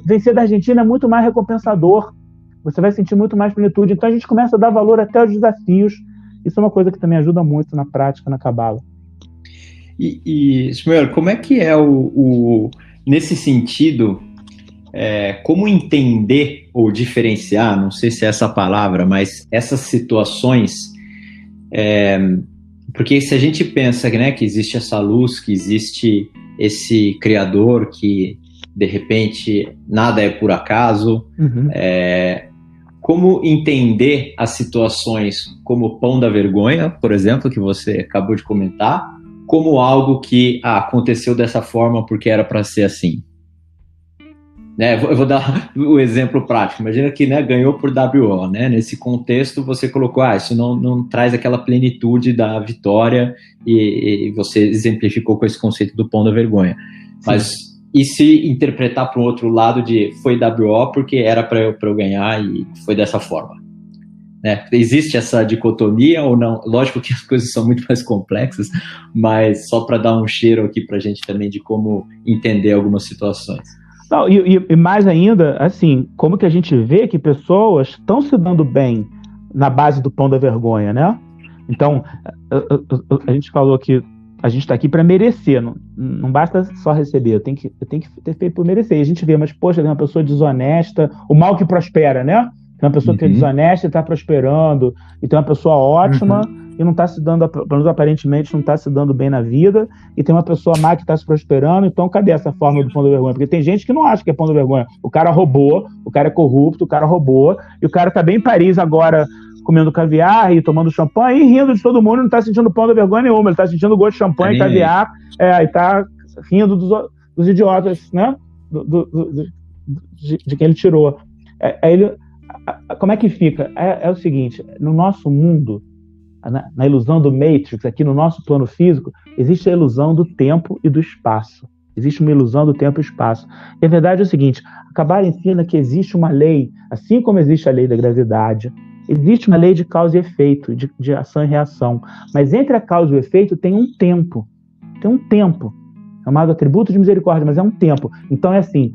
vencer da Argentina é muito mais recompensador. Você vai sentir muito mais plenitude. Então a gente começa a dar valor até aos desafios. Isso é uma coisa que também ajuda muito na prática, na Kabbalah. E Shmuel, como é que é nesse sentido, como entender ou diferenciar, não sei se é essa a palavra, mas essas situações, porque se a gente pensa, né, que existe essa luz, que existe esse Criador, que de repente nada é por acaso, como entender as situações como o pão da vergonha, por exemplo, que você acabou de comentar, como algo que aconteceu dessa forma porque era para ser assim? Eu vou dar o exemplo prático. Imagina que, né, ganhou por WO, né? Nesse contexto, você colocou, isso não traz aquela plenitude da vitória e você exemplificou com esse conceito do pão da vergonha. Sim. Mas e se interpretar para o outro lado de foi WO porque era para eu ganhar e foi dessa forma? Né? Existe essa dicotomia ou não? Lógico que as coisas são muito mais complexas, mas só para dar um cheiro aqui para a gente também de como entender algumas situações. Não, e mais ainda, assim, como que a gente vê que pessoas estão se dando bem na base do pão da vergonha, né? Então, a gente falou que a gente está aqui para merecer, não basta só receber, eu tenho que ter feito por merecer. E a gente vê, mas poxa, tem uma pessoa desonesta, o mal que prospera, né? Tem uma pessoa que é desonesta e está prosperando, e tem uma pessoa ótima e não está se dando, pelo menos aparentemente, não está se dando bem na vida, e tem uma pessoa má que está se prosperando. Então, cadê essa forma do pão da vergonha? Porque tem gente que não acha que é pão da vergonha. O cara roubou, o cara é corrupto, o cara roubou, e o cara está bem em Paris agora, comendo caviar e tomando champanhe e rindo de todo mundo, não está sentindo pão da vergonha nenhuma, ele está sentindo gosto de champanhe e caviar, e está rindo dos idiotas, né? De quem ele tirou. Como é que fica? É o seguinte, no nosso mundo, na ilusão do Matrix, aqui no nosso plano físico, existe a ilusão do tempo e do espaço. Existe uma ilusão do tempo e espaço. E a verdade é o seguinte, a Kabbalah ensina que existe uma lei, assim como existe a lei da gravidade, existe uma lei de causa e efeito, de ação e reação. Mas entre a causa e o efeito tem um tempo. Tem um tempo. Chamado atributo de misericórdia, mas é um tempo. Então é assim,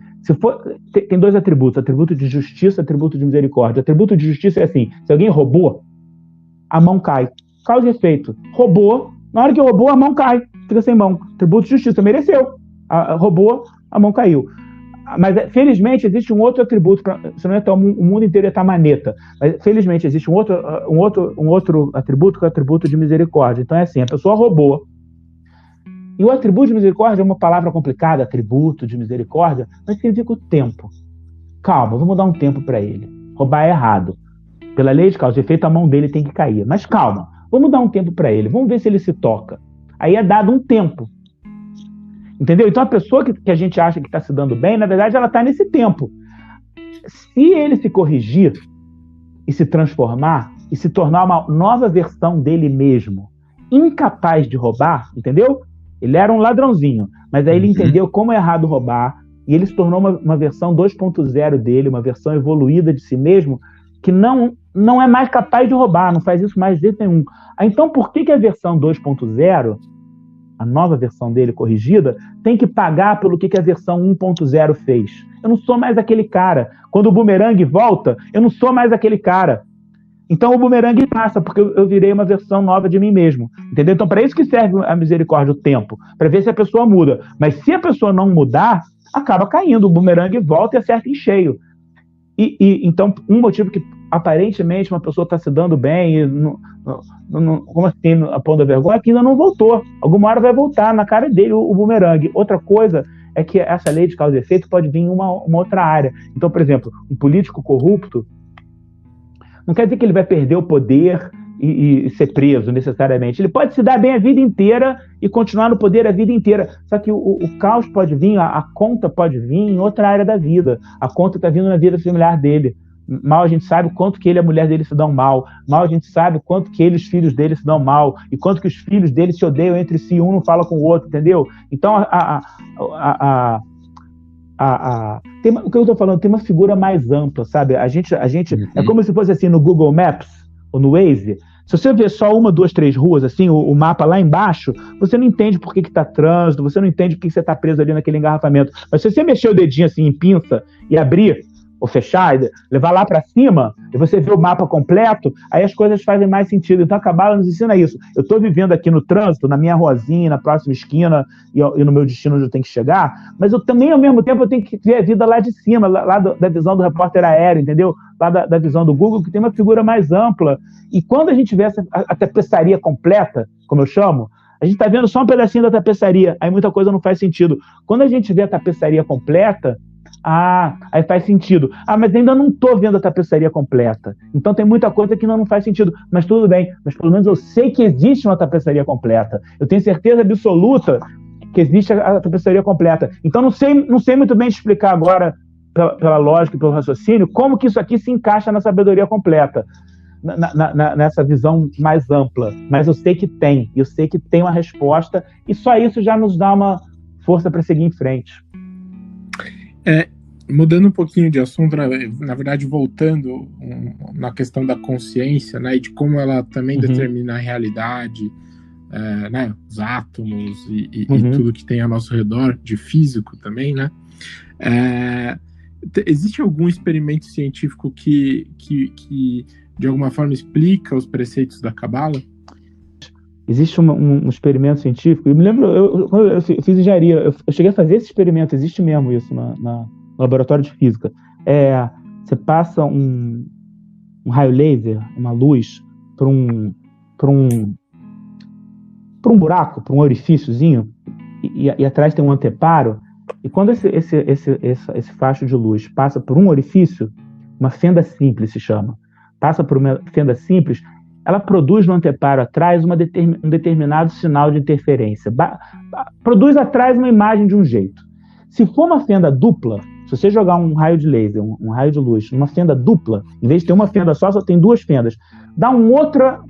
tem dois atributos, atributo de justiça e atributo de misericórdia. Atributo de justiça é assim, se alguém roubou, a mão cai. Causa e efeito. Roubou, na hora que roubou, a mão cai. Fica sem mão. Atributo de justiça, mereceu. Roubou, a mão caiu. Mas, felizmente, existe um outro atributo, senão o mundo inteiro ia estar maneta. Mas, felizmente, existe um outro atributo, que é o atributo de misericórdia. Então, é assim, a pessoa roubou. E o atributo de misericórdia é uma palavra complicada, atributo de misericórdia, mas significa o tempo. Calma, vamos dar um tempo para ele. Roubar é errado. Pela lei de causa e efeito, a mão dele tem que cair. Mas calma, vamos dar um tempo para ele. Vamos ver se ele se toca. Aí é dado um tempo. Entendeu? Então a pessoa que a gente acha que está se dando bem, na verdade ela está nesse tempo. Se ele se corrigir e se transformar e se tornar uma nova versão dele mesmo, incapaz de roubar, entendeu? Ele era um ladrãozinho, mas aí ele entendeu como é errado roubar e ele se tornou uma versão 2.0 dele, uma versão evoluída de si mesmo, que não é mais capaz de roubar, não faz isso mais de jeito nenhum. Então por que a versão 2.0, a nova versão dele corrigida, tem que pagar pelo que a versão 1.0 fez? Eu não sou mais aquele cara. Quando o bumerangue volta, eu não sou mais aquele cara. Então o bumerangue passa, porque eu virei uma versão nova de mim mesmo. Entendeu? Então para isso que serve a misericórdia, o tempo, para ver se a pessoa muda. Mas se a pessoa não mudar, acaba caindo, o bumerangue volta e acerta em cheio. Então, um motivo que aparentemente uma pessoa está se dando bem, como assim, a pão da vergonha, é que ainda não voltou. Alguma hora vai voltar na cara dele o bumerangue. Outra coisa é que essa lei de causa e efeito pode vir em uma outra área. Então, por exemplo, um político corrupto não quer dizer que ele vai perder o poder e ser preso necessariamente. Ele pode se dar bem a vida inteira e continuar no poder a vida inteira. Só que o caos pode vir, a conta pode vir em outra área da vida. A conta está vindo na vida familiar dele. Mal a gente sabe quanto que ele e a mulher dele se dão mal. Mal a gente sabe quanto que ele e os filhos dele se dão mal. E quanto que os filhos dele se odeiam entre si, um não fala com o outro, entendeu? Então, o que eu estou falando tem uma figura mais ampla, sabe? A gente é como se fosse assim no Google Maps ou no Waze. Se você ver só uma, duas, três ruas, assim, o mapa lá embaixo, você não entende por que está trânsito, você não entende por que você está preso ali naquele engarrafamento. Mas se você mexer o dedinho assim em pinça e abrir, ou fechar, levar lá para cima, e você vê o mapa completo, aí as coisas fazem mais sentido. Então a Kabbalah nos ensina isso. Eu estou vivendo aqui no trânsito, na minha ruazinha, na próxima esquina, e no meu destino onde eu tenho que chegar, mas eu também, ao mesmo tempo, eu tenho que ver a vida lá de cima, lá da visão do repórter aéreo, entendeu? Lá da visão do Google, que tem uma figura mais ampla. E quando a gente vê a tapeçaria completa, como eu chamo, a gente está vendo só um pedacinho da tapeçaria, aí muita coisa não faz sentido. Quando a gente vê a tapeçaria completa, aí faz sentido. Mas ainda não estou vendo a tapeçaria completa. Então tem muita coisa que não faz sentido. Mas tudo bem. Mas pelo menos eu sei que existe uma tapeçaria completa. Eu tenho certeza absoluta que existe a tapeçaria completa. Então não sei muito bem explicar agora pela lógica e pelo raciocínio, como que isso aqui se encaixa na sabedoria completa, nessa visão mais ampla. Mas eu sei que tem uma resposta, e só isso já nos dá uma força para seguir em frente. Mudando um pouquinho de assunto, na verdade, voltando na questão da consciência, né, e de como ela também determina a realidade, né, os átomos e tudo que tem ao nosso redor, de físico também, né? Existe algum experimento científico que de alguma forma explica os preceitos da Cabala? Existe um experimento científico, eu me lembro, quando eu fiz engenharia, eu cheguei a fazer esse experimento, existe mesmo isso no laboratório de física. Você passa um raio laser, uma luz, para um buraco, para um orifíciozinho, e atrás tem um anteparo, e quando esse facho de luz passa por um orifício, uma fenda simples se chama, passa por uma fenda simples, ela produz no anteparo atrás um determinado sinal de interferência. Produz atrás uma imagem de um jeito. Se for uma fenda dupla, se você jogar um raio de laser, um raio de luz, numa fenda dupla, em vez de ter uma fenda só tem duas fendas, dá um outro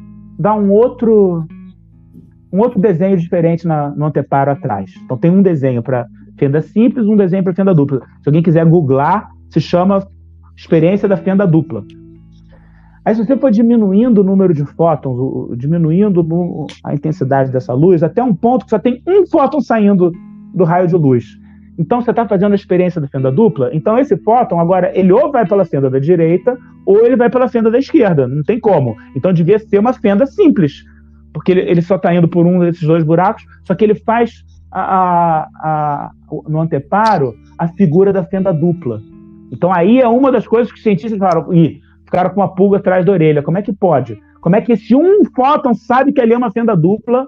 desenho diferente no anteparo atrás. Então tem um desenho para fenda simples, um desenho para fenda dupla. Se alguém quiser googlar, se chama experiência da fenda dupla. Aí, se você for diminuindo o número de fótons, diminuindo a intensidade dessa luz, até um ponto que só tem um fóton saindo do raio de luz. Então, você está fazendo a experiência da fenda dupla, então esse fóton, agora, ele ou vai pela fenda da direita, ou ele vai pela fenda da esquerda. Não tem como. Então, devia ser uma fenda simples, porque ele só está indo por um desses dois buracos, só que ele faz no anteparo a figura da fenda dupla. Então, aí é uma das coisas que os cientistas falaram, ficaram com uma pulga atrás da orelha. Como é que pode? Como é que esse um fóton sabe que ali é uma fenda dupla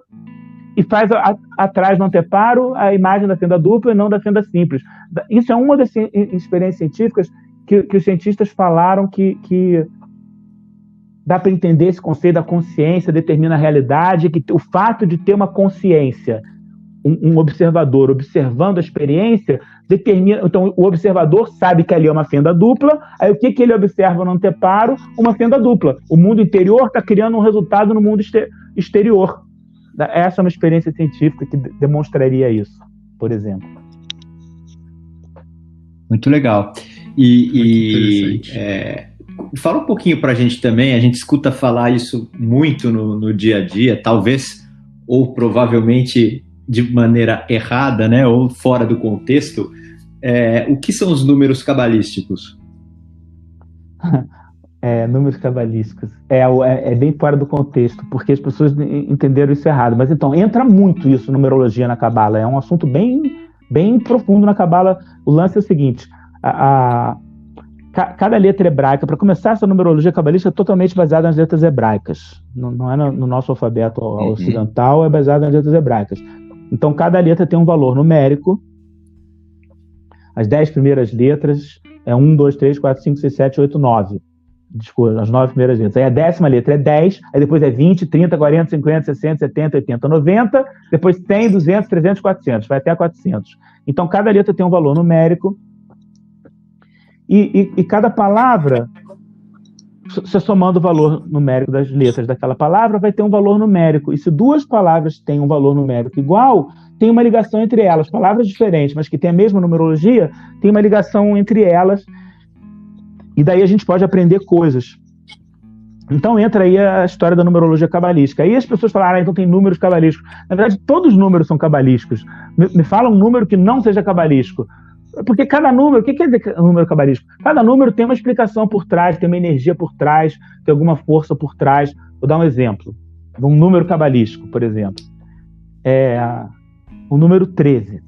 e faz atrás no anteparo a imagem da fenda dupla e não da fenda simples? Isso é uma das experiências científicas que os cientistas falaram que dá para entender esse conceito da consciência, determina a realidade, que o fato de ter uma consciência, um observador observando a experiência, determina. Então, o observador sabe que ali é uma fenda dupla, aí o que ele observa no anteparo? Uma fenda dupla. O mundo interior está criando um resultado no mundo exterior. Essa é uma experiência científica que demonstraria isso, por exemplo. Muito legal. Fala um pouquinho para a gente também, a gente escuta falar isso muito no dia a dia, talvez, ou provavelmente de maneira errada, né, ou fora do contexto, o que são os números cabalísticos? Números cabalísticos. É bem fora do contexto, porque as pessoas entenderam isso errado. Mas então, entra muito isso, numerologia na Cabala. É um assunto bem, bem profundo na Cabala. O lance é o seguinte, cada letra hebraica, para começar, essa numerologia cabalística é totalmente baseada nas letras hebraicas. Não é no nosso alfabeto ocidental, é baseada nas letras hebraicas. Então, cada letra tem um valor numérico. As 10 primeiras letras é 1, 2, 3, 4, 5, 6, 7, 8, 9. Desculpa, as 9 primeiras letras. Aí a 10ª letra é 10, aí depois é 20, 30, 40, 50, 60, 70, 80, 90, depois 100, 200, 300, 400, vai até 400. Então, cada letra tem um valor numérico. E cada palavra, você somando o valor numérico das letras daquela palavra, vai ter um valor numérico. E se duas palavras têm um valor numérico igual, tem uma ligação entre elas. Palavras diferentes, mas que têm a mesma numerologia, tem uma ligação entre elas. E daí a gente pode aprender coisas. Então entra aí a história da numerologia cabalística. Aí as pessoas falam, então tem números cabalísticos. Na verdade, todos os números são cabalísticos. Me fala um número que não seja cabalístico. Porque cada número, o que quer dizer número cabalístico? Cada número tem uma explicação por trás, tem uma energia por trás, tem alguma força por trás. Vou dar um exemplo de um número cabalístico, por exemplo. O número 13,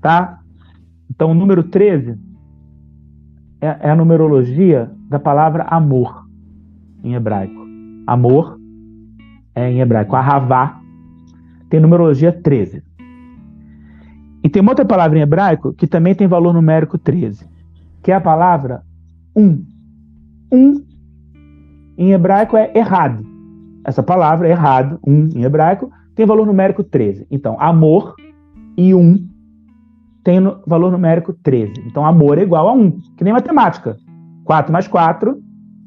tá? Então, o número 13 é a numerologia da palavra amor, em hebraico. Amor é em hebraico. Ahavá tem numerologia 13. E tem uma outra palavra em hebraico que também tem valor numérico 13, que é a palavra em hebraico é errado. Essa palavra, errado, em hebraico, tem valor numérico 13. Então, amor e tem valor numérico 13. Então, amor é igual a 1, que nem matemática. 4 mais 4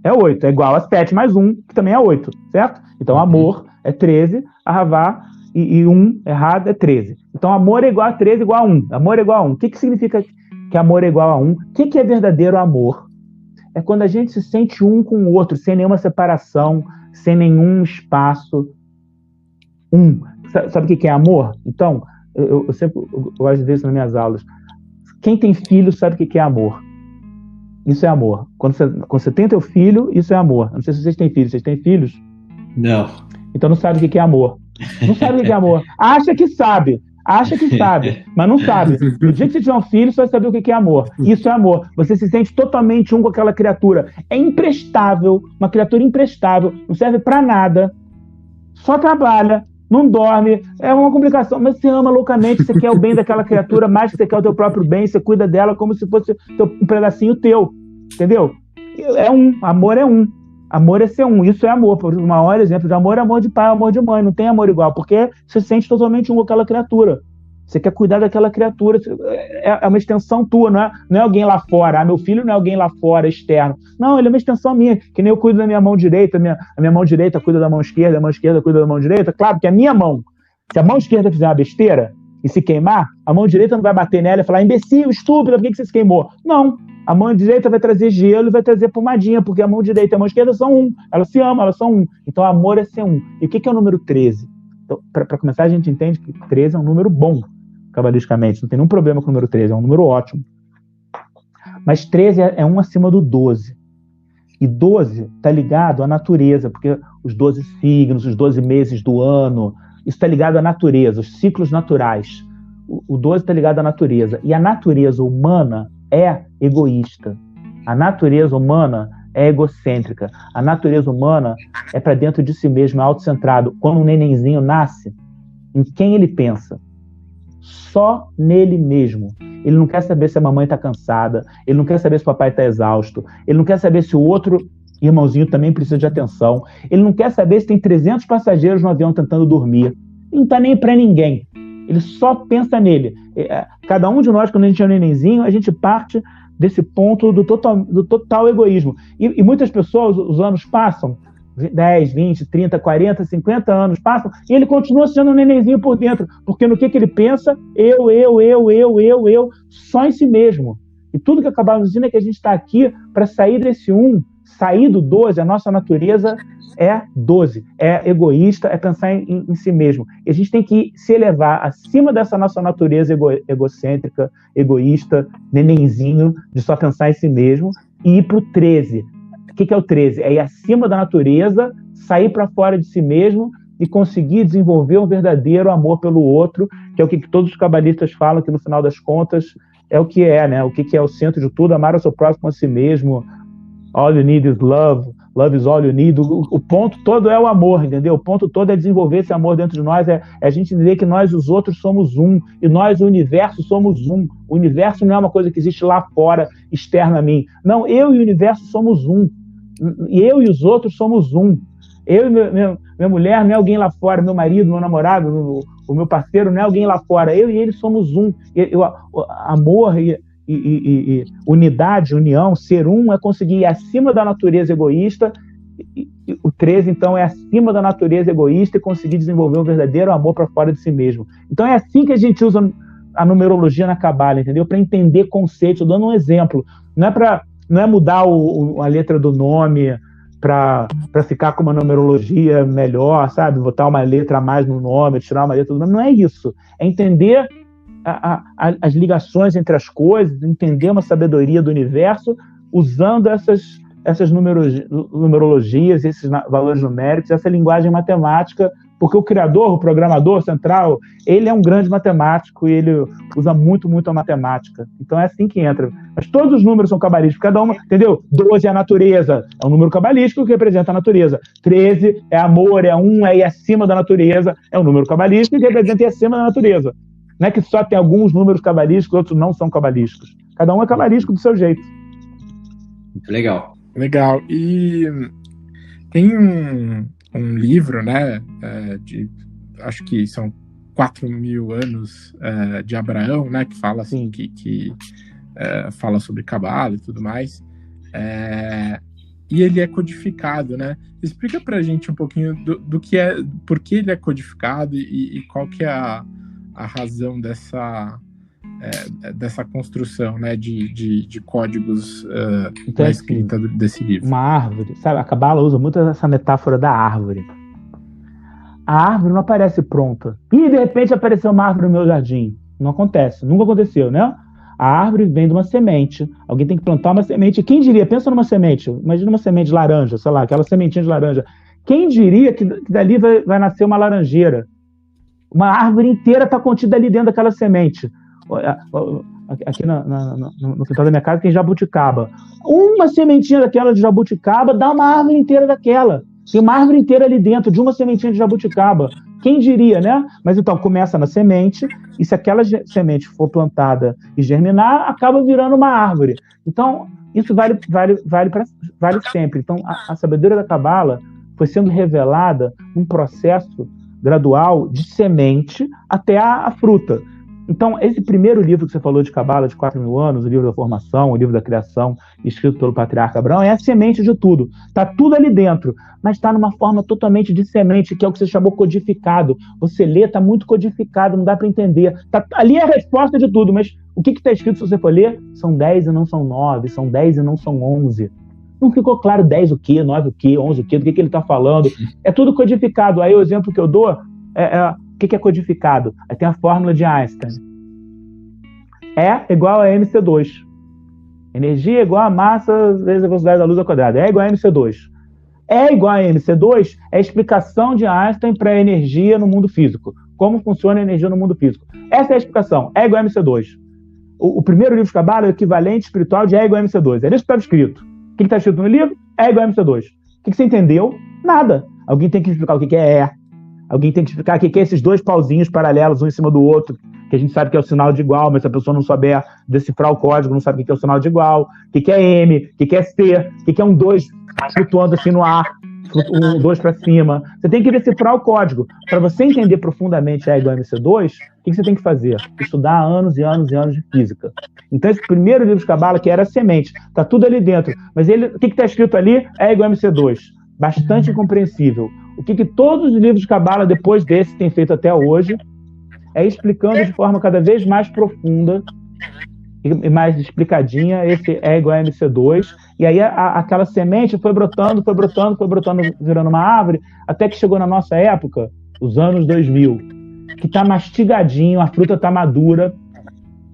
é 8, é igual a 7 mais 1, que também é 8, certo? Então, amor é 13, Ahavá, e 1 errado é 13. Então, amor é igual a 13 igual a 1. Amor é igual a 1. O que significa que amor é igual a 1? O que é verdadeiro amor? É quando a gente se sente um com o outro, sem nenhuma separação, sem nenhum espaço. Sabe o que é amor? Então, eu sempre gosto de dizer isso nas minhas aulas. Quem tem filho sabe o que é amor. Isso é amor. Quando você tem teu filho, isso é amor. Não sei se vocês têm filhos. Vocês têm filhos? Não. Então não sabe o que é amor. Não sabe o que é amor. Acha que sabe, mas não sabe. No dia que você tiver um filho, você vai saber o que é amor. Isso é amor. Você se sente totalmente um com aquela criatura. É imprestável, uma criatura imprestável, não serve pra nada, só trabalha, não dorme, é uma complicação, mas você ama loucamente, você quer o bem daquela criatura, mais que você quer o teu próprio bem, você cuida dela como se fosse um pedacinho teu, entendeu? Amor é um. Amor é ser um, isso é amor. O maior exemplo de amor é amor de pai, amor de mãe. Não tem amor igual, porque você se sente totalmente um com aquela criatura. Você quer cuidar daquela criatura. É uma extensão tua, não é alguém lá fora. Meu filho não é alguém lá fora, externo. Não, ele é uma extensão minha, que nem eu cuido da minha mão direita, a minha mão direita cuida da mão esquerda, a mão esquerda cuida da mão direita. Claro que a minha mão, se a mão esquerda fizer uma besteira e se queimar, a mão direita não vai bater nela e falar, imbecil, estúpido, por que você se queimou? Não. A mão direita vai trazer gelo e vai trazer pomadinha, porque a mão direita e a mão esquerda são um. Elas se amam, elas são um. Então, amor é ser um. E o que é o número 13? Então, para começar, a gente entende que 13 é um número bom, cabalisticamente. Não tem nenhum problema com o número 13, é um número ótimo. Mas 13 é um acima do 12. E 12 está ligado à natureza, porque os 12 signos, os 12 meses do ano, isso está ligado à natureza, os ciclos naturais. O 12 está ligado à natureza. E a natureza humana é egoísta. A natureza humana é egocêntrica. A natureza humana é para dentro de si mesmo, é autocentrado. Quando um nenenzinho nasce, em quem ele pensa? Só nele mesmo. Ele não quer saber se a mamãe está cansada, ele não quer saber se o papai está exausto, ele não quer saber se o outro irmãozinho também precisa de atenção, ele não quer saber se tem 300 passageiros no avião tentando dormir. Ele não está nem para ninguém. Ele só pensa nele. Cada um de nós, quando a gente é um nenenzinho, a gente parte desse ponto do total egoísmo. E muitas pessoas, os anos passam, 10, 20, 30, 40, 50 anos passam, e ele continua sendo um nenenzinho por dentro, porque no que ele pensa? Eu, só em si mesmo. E tudo que acabamos dizendo é que a gente está aqui para sair desse sair do 12, a nossa natureza é 12, é egoísta, é pensar em si mesmo. E a gente tem que se elevar acima dessa nossa natureza egocêntrica, egoísta, nenenzinho, de só pensar em si mesmo, e ir para o 13. O que é o 13? É ir acima da natureza, sair para fora de si mesmo e conseguir desenvolver um verdadeiro amor pelo outro, que é o que todos os cabalistas falam, que no final das contas é o que é, né? O que é o centro de tudo, amar o seu próximo a si mesmo. All you need is love, love is all you need. O ponto todo é o amor, entendeu? O ponto todo é desenvolver esse amor dentro de nós, é a gente entender que nós, os outros, somos um, e nós, o universo, somos um. O universo não é uma coisa que existe lá fora, externa a mim. Não, eu e o universo somos um. E eu e os outros somos um. Eu e minha mulher não é alguém lá fora, meu marido, meu namorado, o meu parceiro não é alguém lá fora. Eu e ele somos um. Amor e unidade, união, ser um é conseguir ir acima da natureza egoísta. O 13, então, é acima da natureza egoísta e conseguir desenvolver um verdadeiro amor para fora de si mesmo. Então é assim que a gente usa a numerologia na Cabala, entendeu? Para entender conceitos. Estou dando um exemplo. Não é mudar a letra do nome para ficar com uma numerologia melhor, sabe? Botar uma letra a mais no nome, tirar uma letra do nome. Não é isso. É entender as ligações entre as coisas, entender uma sabedoria do universo usando essas numerologias, esses valores numéricos, essa linguagem matemática, porque o criador, o programador central, ele é um grande matemático e ele usa muito, muito a matemática. Então é assim que entra. Mas todos os números são cabalísticos, cada uma, entendeu? 12 é a natureza, é um número cabalístico que representa a natureza. 13 é amor, é ir acima da natureza, é um número cabalístico que representa ir acima da natureza. Não é que só tem alguns números cabalísticos, outros não são cabalísticos. Cada um é cabalístico do seu jeito. Muito legal. Legal. E tem um livro, né? Acho que são 4.000 anos de Abraão, né, que fala assim, que fala sobre Cabala e tudo mais, e ele é codificado, né? Explica pra gente um pouquinho do que é, por que ele é codificado e qual que é a razão dessa construção, né, de códigos então, na escrita desse livro. Uma árvore, sabe? A Cabala usa muito essa metáfora da árvore. A árvore não aparece pronta. E de repente apareceu uma árvore no meu jardim. Não acontece, nunca aconteceu, né? A árvore vem de uma semente. Alguém tem que plantar uma semente. Quem diria? Pensa numa semente. Imagina uma semente de laranja, sei lá, aquela sementinha de laranja. Quem diria que dali vai nascer uma laranjeira? Uma árvore inteira está contida ali dentro daquela semente. Aqui no quintal da minha casa tem jabuticaba. Uma sementinha daquela de jabuticaba dá uma árvore inteira daquela. Tem uma árvore inteira ali dentro de uma sementinha de jabuticaba. Quem diria, né? Mas então, começa na semente, e se aquela semente for plantada e germinar, acaba virando uma árvore. Então, isso vale sempre. Então, a sabedoria da Cabala foi sendo revelada num processo gradual de semente até a fruta. Então, esse primeiro livro que você falou de Cabala, de 4.000 anos, o livro da formação, o livro da criação, escrito pelo patriarca Abraão, é a semente de tudo. Está tudo ali dentro, mas está numa forma totalmente de semente, que é o que você chamou codificado. Você lê, está muito codificado, não dá para entender. Ali é a resposta de tudo, mas o que está escrito, se você for ler, são 10 e não são 9, são 10 e não são 11. Não ficou claro 10 o quê, 9 o quê, 11 o quê, do que ele está falando. É tudo codificado. Aí o exemplo que eu dou o que é codificado? Aí tem a fórmula de Einstein. E igual a mc2. Energia igual a massa vezes a velocidade da luz ao quadrado. E igual a mc2. E igual a mc2 é a explicação de Einstein para a energia no mundo físico. Como funciona a energia no mundo físico. Essa é a explicação. E igual a mc2. O primeiro livro de Cabala é o equivalente espiritual de E igual a mc2. É isso que estava escrito. O que está escrito no livro? E igual a mc2. O que você entendeu? Nada. Alguém tem que explicar o que é E. Alguém tem que explicar o que é esses dois pauzinhos paralelos, um em cima do outro, que a gente sabe que é o sinal de igual, mas se a pessoa não souber decifrar o código, não sabe o que é o sinal de igual, o que é M, o que é C, o que é um 2 flutuando assim no ar, um 2 para cima. Você tem que decifrar o código. Para você entender profundamente E igual a MC2, o que você tem que fazer? Estudar anos e anos e anos de física. Então, esse primeiro livro de Cabala, que era a semente, está tudo ali dentro. Mas o que está escrito ali? E igual a MC2. Bastante incompreensível. O que todos os livros de Cabala, depois desse, têm feito até hoje, é explicando de forma cada vez mais profunda e mais explicadinha esse E igual a MC2. E aí aquela semente foi brotando, virando uma árvore, até que chegou na nossa época, os anos 2000, que está mastigadinho, a fruta está madura,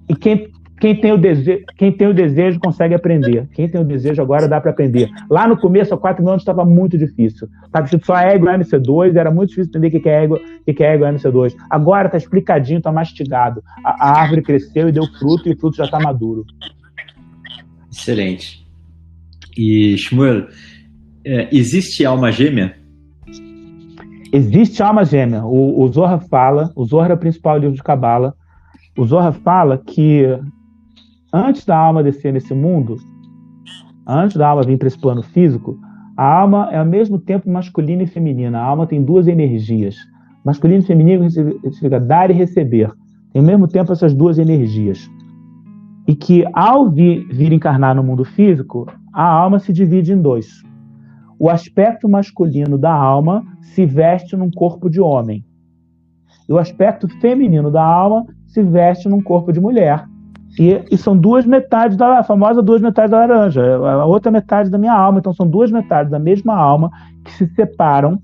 e quem tem o desejo consegue aprender. Quem tem o desejo agora dá para aprender. Lá no começo, há 4.000 anos, estava muito difícil. Estava escrito só E igual a MC2, era muito difícil entender o que é E igual a MC2. Agora está explicadinho, está mastigado. A árvore cresceu e deu fruto, e o fruto já está maduro. Excelente. E, Shmuel, existe alma gêmea? Existe alma gêmea. O Zohar fala, o Zohar é o principal livro de Cabala, o Zohar fala que antes da alma descer nesse mundo, antes da alma vir para esse plano físico, a alma é ao mesmo tempo masculina e feminina. A alma tem duas energias. Masculino e feminino significa dar e receber. Tem ao mesmo tempo essas duas energias. E que ao vir encarnar no mundo físico, a alma se divide em dois. O aspecto masculino da alma se veste num corpo de homem. E o aspecto feminino da alma se veste num corpo de mulher. E são duas metades a famosa duas metades da laranja, a outra metade da minha alma. Então são duas metades da mesma alma que se separam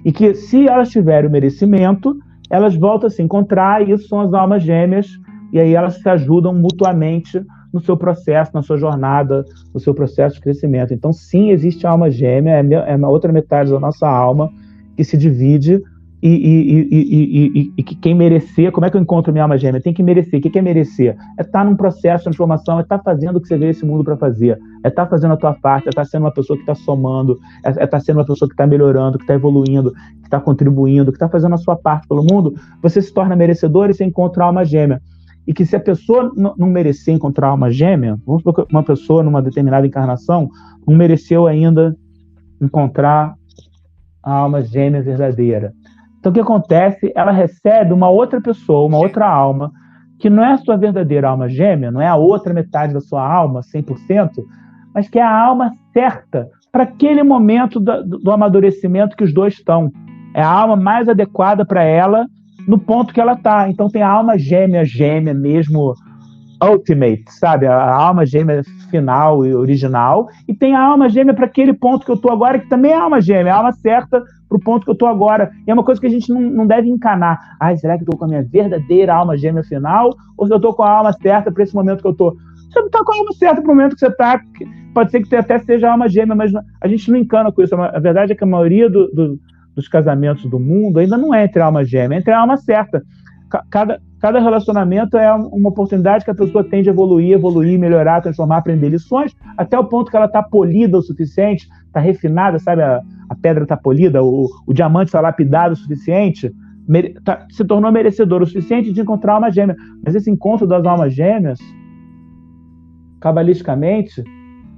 e que, se elas tiverem o merecimento, elas voltam a se encontrar, e isso são as almas gêmeas, e aí elas se ajudam mutuamente no seu processo, na sua jornada, no seu processo de crescimento. Então sim, existe a alma gêmea, é uma outra metade da nossa alma que se divide. E que quem merecer, como é que eu encontro minha alma gêmea? Tem que merecer. O que é merecer? É estar num processo de transformação, é estar fazendo o que você veio esse mundo para fazer, é estar fazendo a tua parte, é estar sendo uma pessoa que está somando, é estar sendo uma pessoa que está melhorando, que está evoluindo, que está contribuindo, que está fazendo a sua parte pelo mundo. Você se torna merecedor e você encontra a alma gêmea. E que se a pessoa não merecer encontrar a alma gêmea, vamos supor que uma pessoa numa determinada encarnação não mereceu ainda encontrar a alma gêmea verdadeira. Então, o que acontece? Ela recebe uma outra pessoa, uma outra alma, que não é a sua verdadeira alma gêmea, não é a outra metade da sua alma, 100%, mas que é a alma certa para aquele momento do amadurecimento que os dois estão. É a alma mais adequada para ela no ponto que ela está. Então, tem a alma gêmea mesmo, ultimate, sabe? A alma gêmea final e original, e tem a alma gêmea para aquele ponto que eu estou agora, que também é a alma gêmea, a alma certa para o ponto que eu estou agora. E é uma coisa que a gente não deve encanar. Será que eu estou com a minha verdadeira alma gêmea final, ou se eu estou com a alma certa para esse momento que eu estou? Você está com a alma certa para o momento que você está, pode ser que até seja a alma gêmea, mas a gente não encana com isso. A verdade é que a maioria dos casamentos do mundo ainda não é entre a alma gêmea, é entre a alma certa. Cada relacionamento é uma oportunidade que a pessoa tem de evoluir, melhorar, transformar, aprender lições, até o ponto que ela está polida o suficiente, está refinada, sabe? A pedra está polida, o diamante está lapidado o suficiente, se tornou merecedor o suficiente de encontrar a alma gêmea. Mas esse encontro das almas gêmeas, cabalisticamente,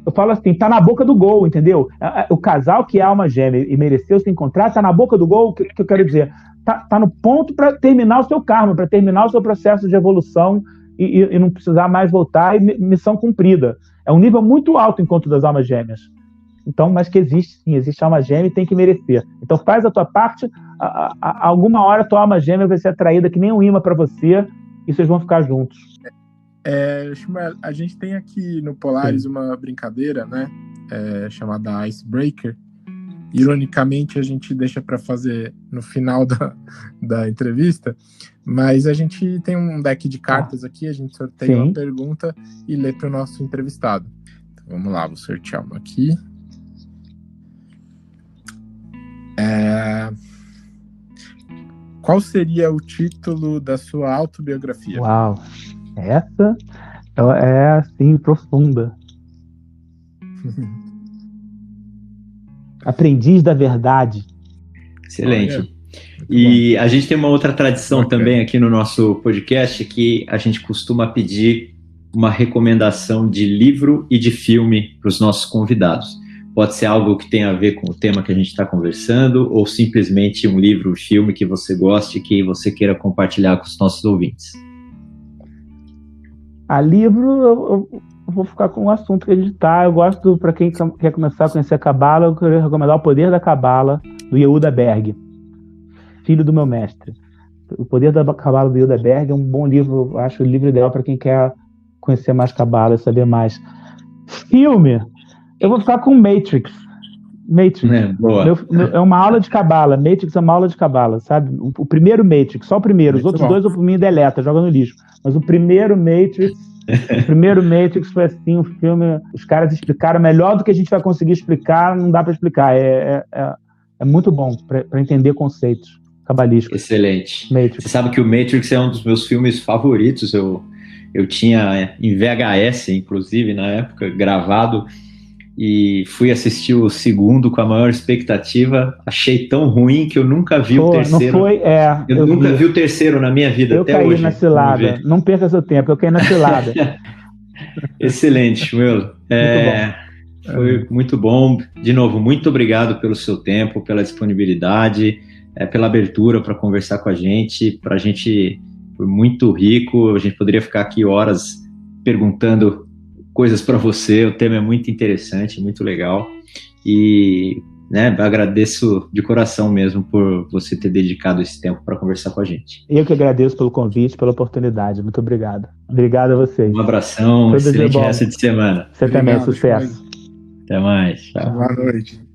eu falo assim, tá na boca do gol, entendeu? O casal que é alma gêmea e mereceu se encontrar, tá na boca do gol, o que eu quero dizer? Tá no ponto para terminar o seu karma, para terminar o seu processo de evolução e não precisar mais voltar, e missão cumprida. É um nível muito alto o encontro das almas gêmeas. Então, mas que existe, sim, existe alma gêmea e tem que merecer. Então faz a tua parte, alguma hora a tua alma gêmea vai ser atraída que nem um imã para você e vocês vão ficar juntos. Shmuel, a gente tem aqui no Polaris uma brincadeira, né? Chamada Icebreaker. Ironicamente, a gente deixa para fazer no final da entrevista, mas a gente tem um deck de cartas aqui, a gente sorteia uma pergunta e lê para o nosso entrevistado. Então, vamos lá, vou sortear uma aqui. Qual seria o título da sua autobiografia? Uau, essa é assim, profunda. Aprendiz da Verdade. Excelente. E a gente tem uma outra tradição também aqui no nosso podcast, que a gente costuma pedir uma recomendação de livro e de filme para os nossos convidados. Pode ser algo que tenha a ver com o tema que a gente está conversando, ou simplesmente um livro, um filme que você goste, que você queira compartilhar com os nossos ouvintes. Livro, eu vou ficar com o assunto que a gente está. Eu gosto, para quem quer começar a conhecer a Cabala, eu queria recomendar O Poder da Cabala, do Yehuda Berg, filho do meu mestre. O Poder da Cabala, do Yehuda Berg, é um bom livro, eu acho o livro ideal para quem quer conhecer mais Cabala e saber mais. Filme, eu vou ficar com Matrix. Boa. É uma aula de Cabala. Matrix é uma aula de Cabala, sabe? O primeiro Matrix, só o primeiro. Os outros dois, por mim, deleta, joga no lixo. Mas o primeiro Matrix foi assim, um filme, os caras explicaram melhor do que a gente vai conseguir explicar, não dá para explicar. É muito bom para entender conceitos cabalísticos. Excelente. Matrix. Você sabe que o Matrix é um dos meus filmes favoritos. Eu tinha em VHS, inclusive, na época, gravado, e fui assistir o segundo com a maior expectativa. Achei tão ruim que eu nunca vi o terceiro. Não foi? Eu nunca vi o terceiro na minha vida, até hoje. Eu caí na cilada. Não perca seu tempo, eu caí na cilada. Excelente, Shmuel. Foi muito bom. De novo, muito obrigado pelo seu tempo, pela disponibilidade, pela abertura para conversar com a gente. Para a gente foi muito rico. A gente poderia ficar aqui horas perguntando coisas para você. O tema é muito interessante, muito legal. E agradeço de coração mesmo por você ter dedicado esse tempo para conversar com a gente. Eu que agradeço pelo convite, pela oportunidade. Muito obrigado. Obrigado a vocês. Um abração, excelente resto de semana. Você também, sucesso. Até mais. Tchau. Boa noite.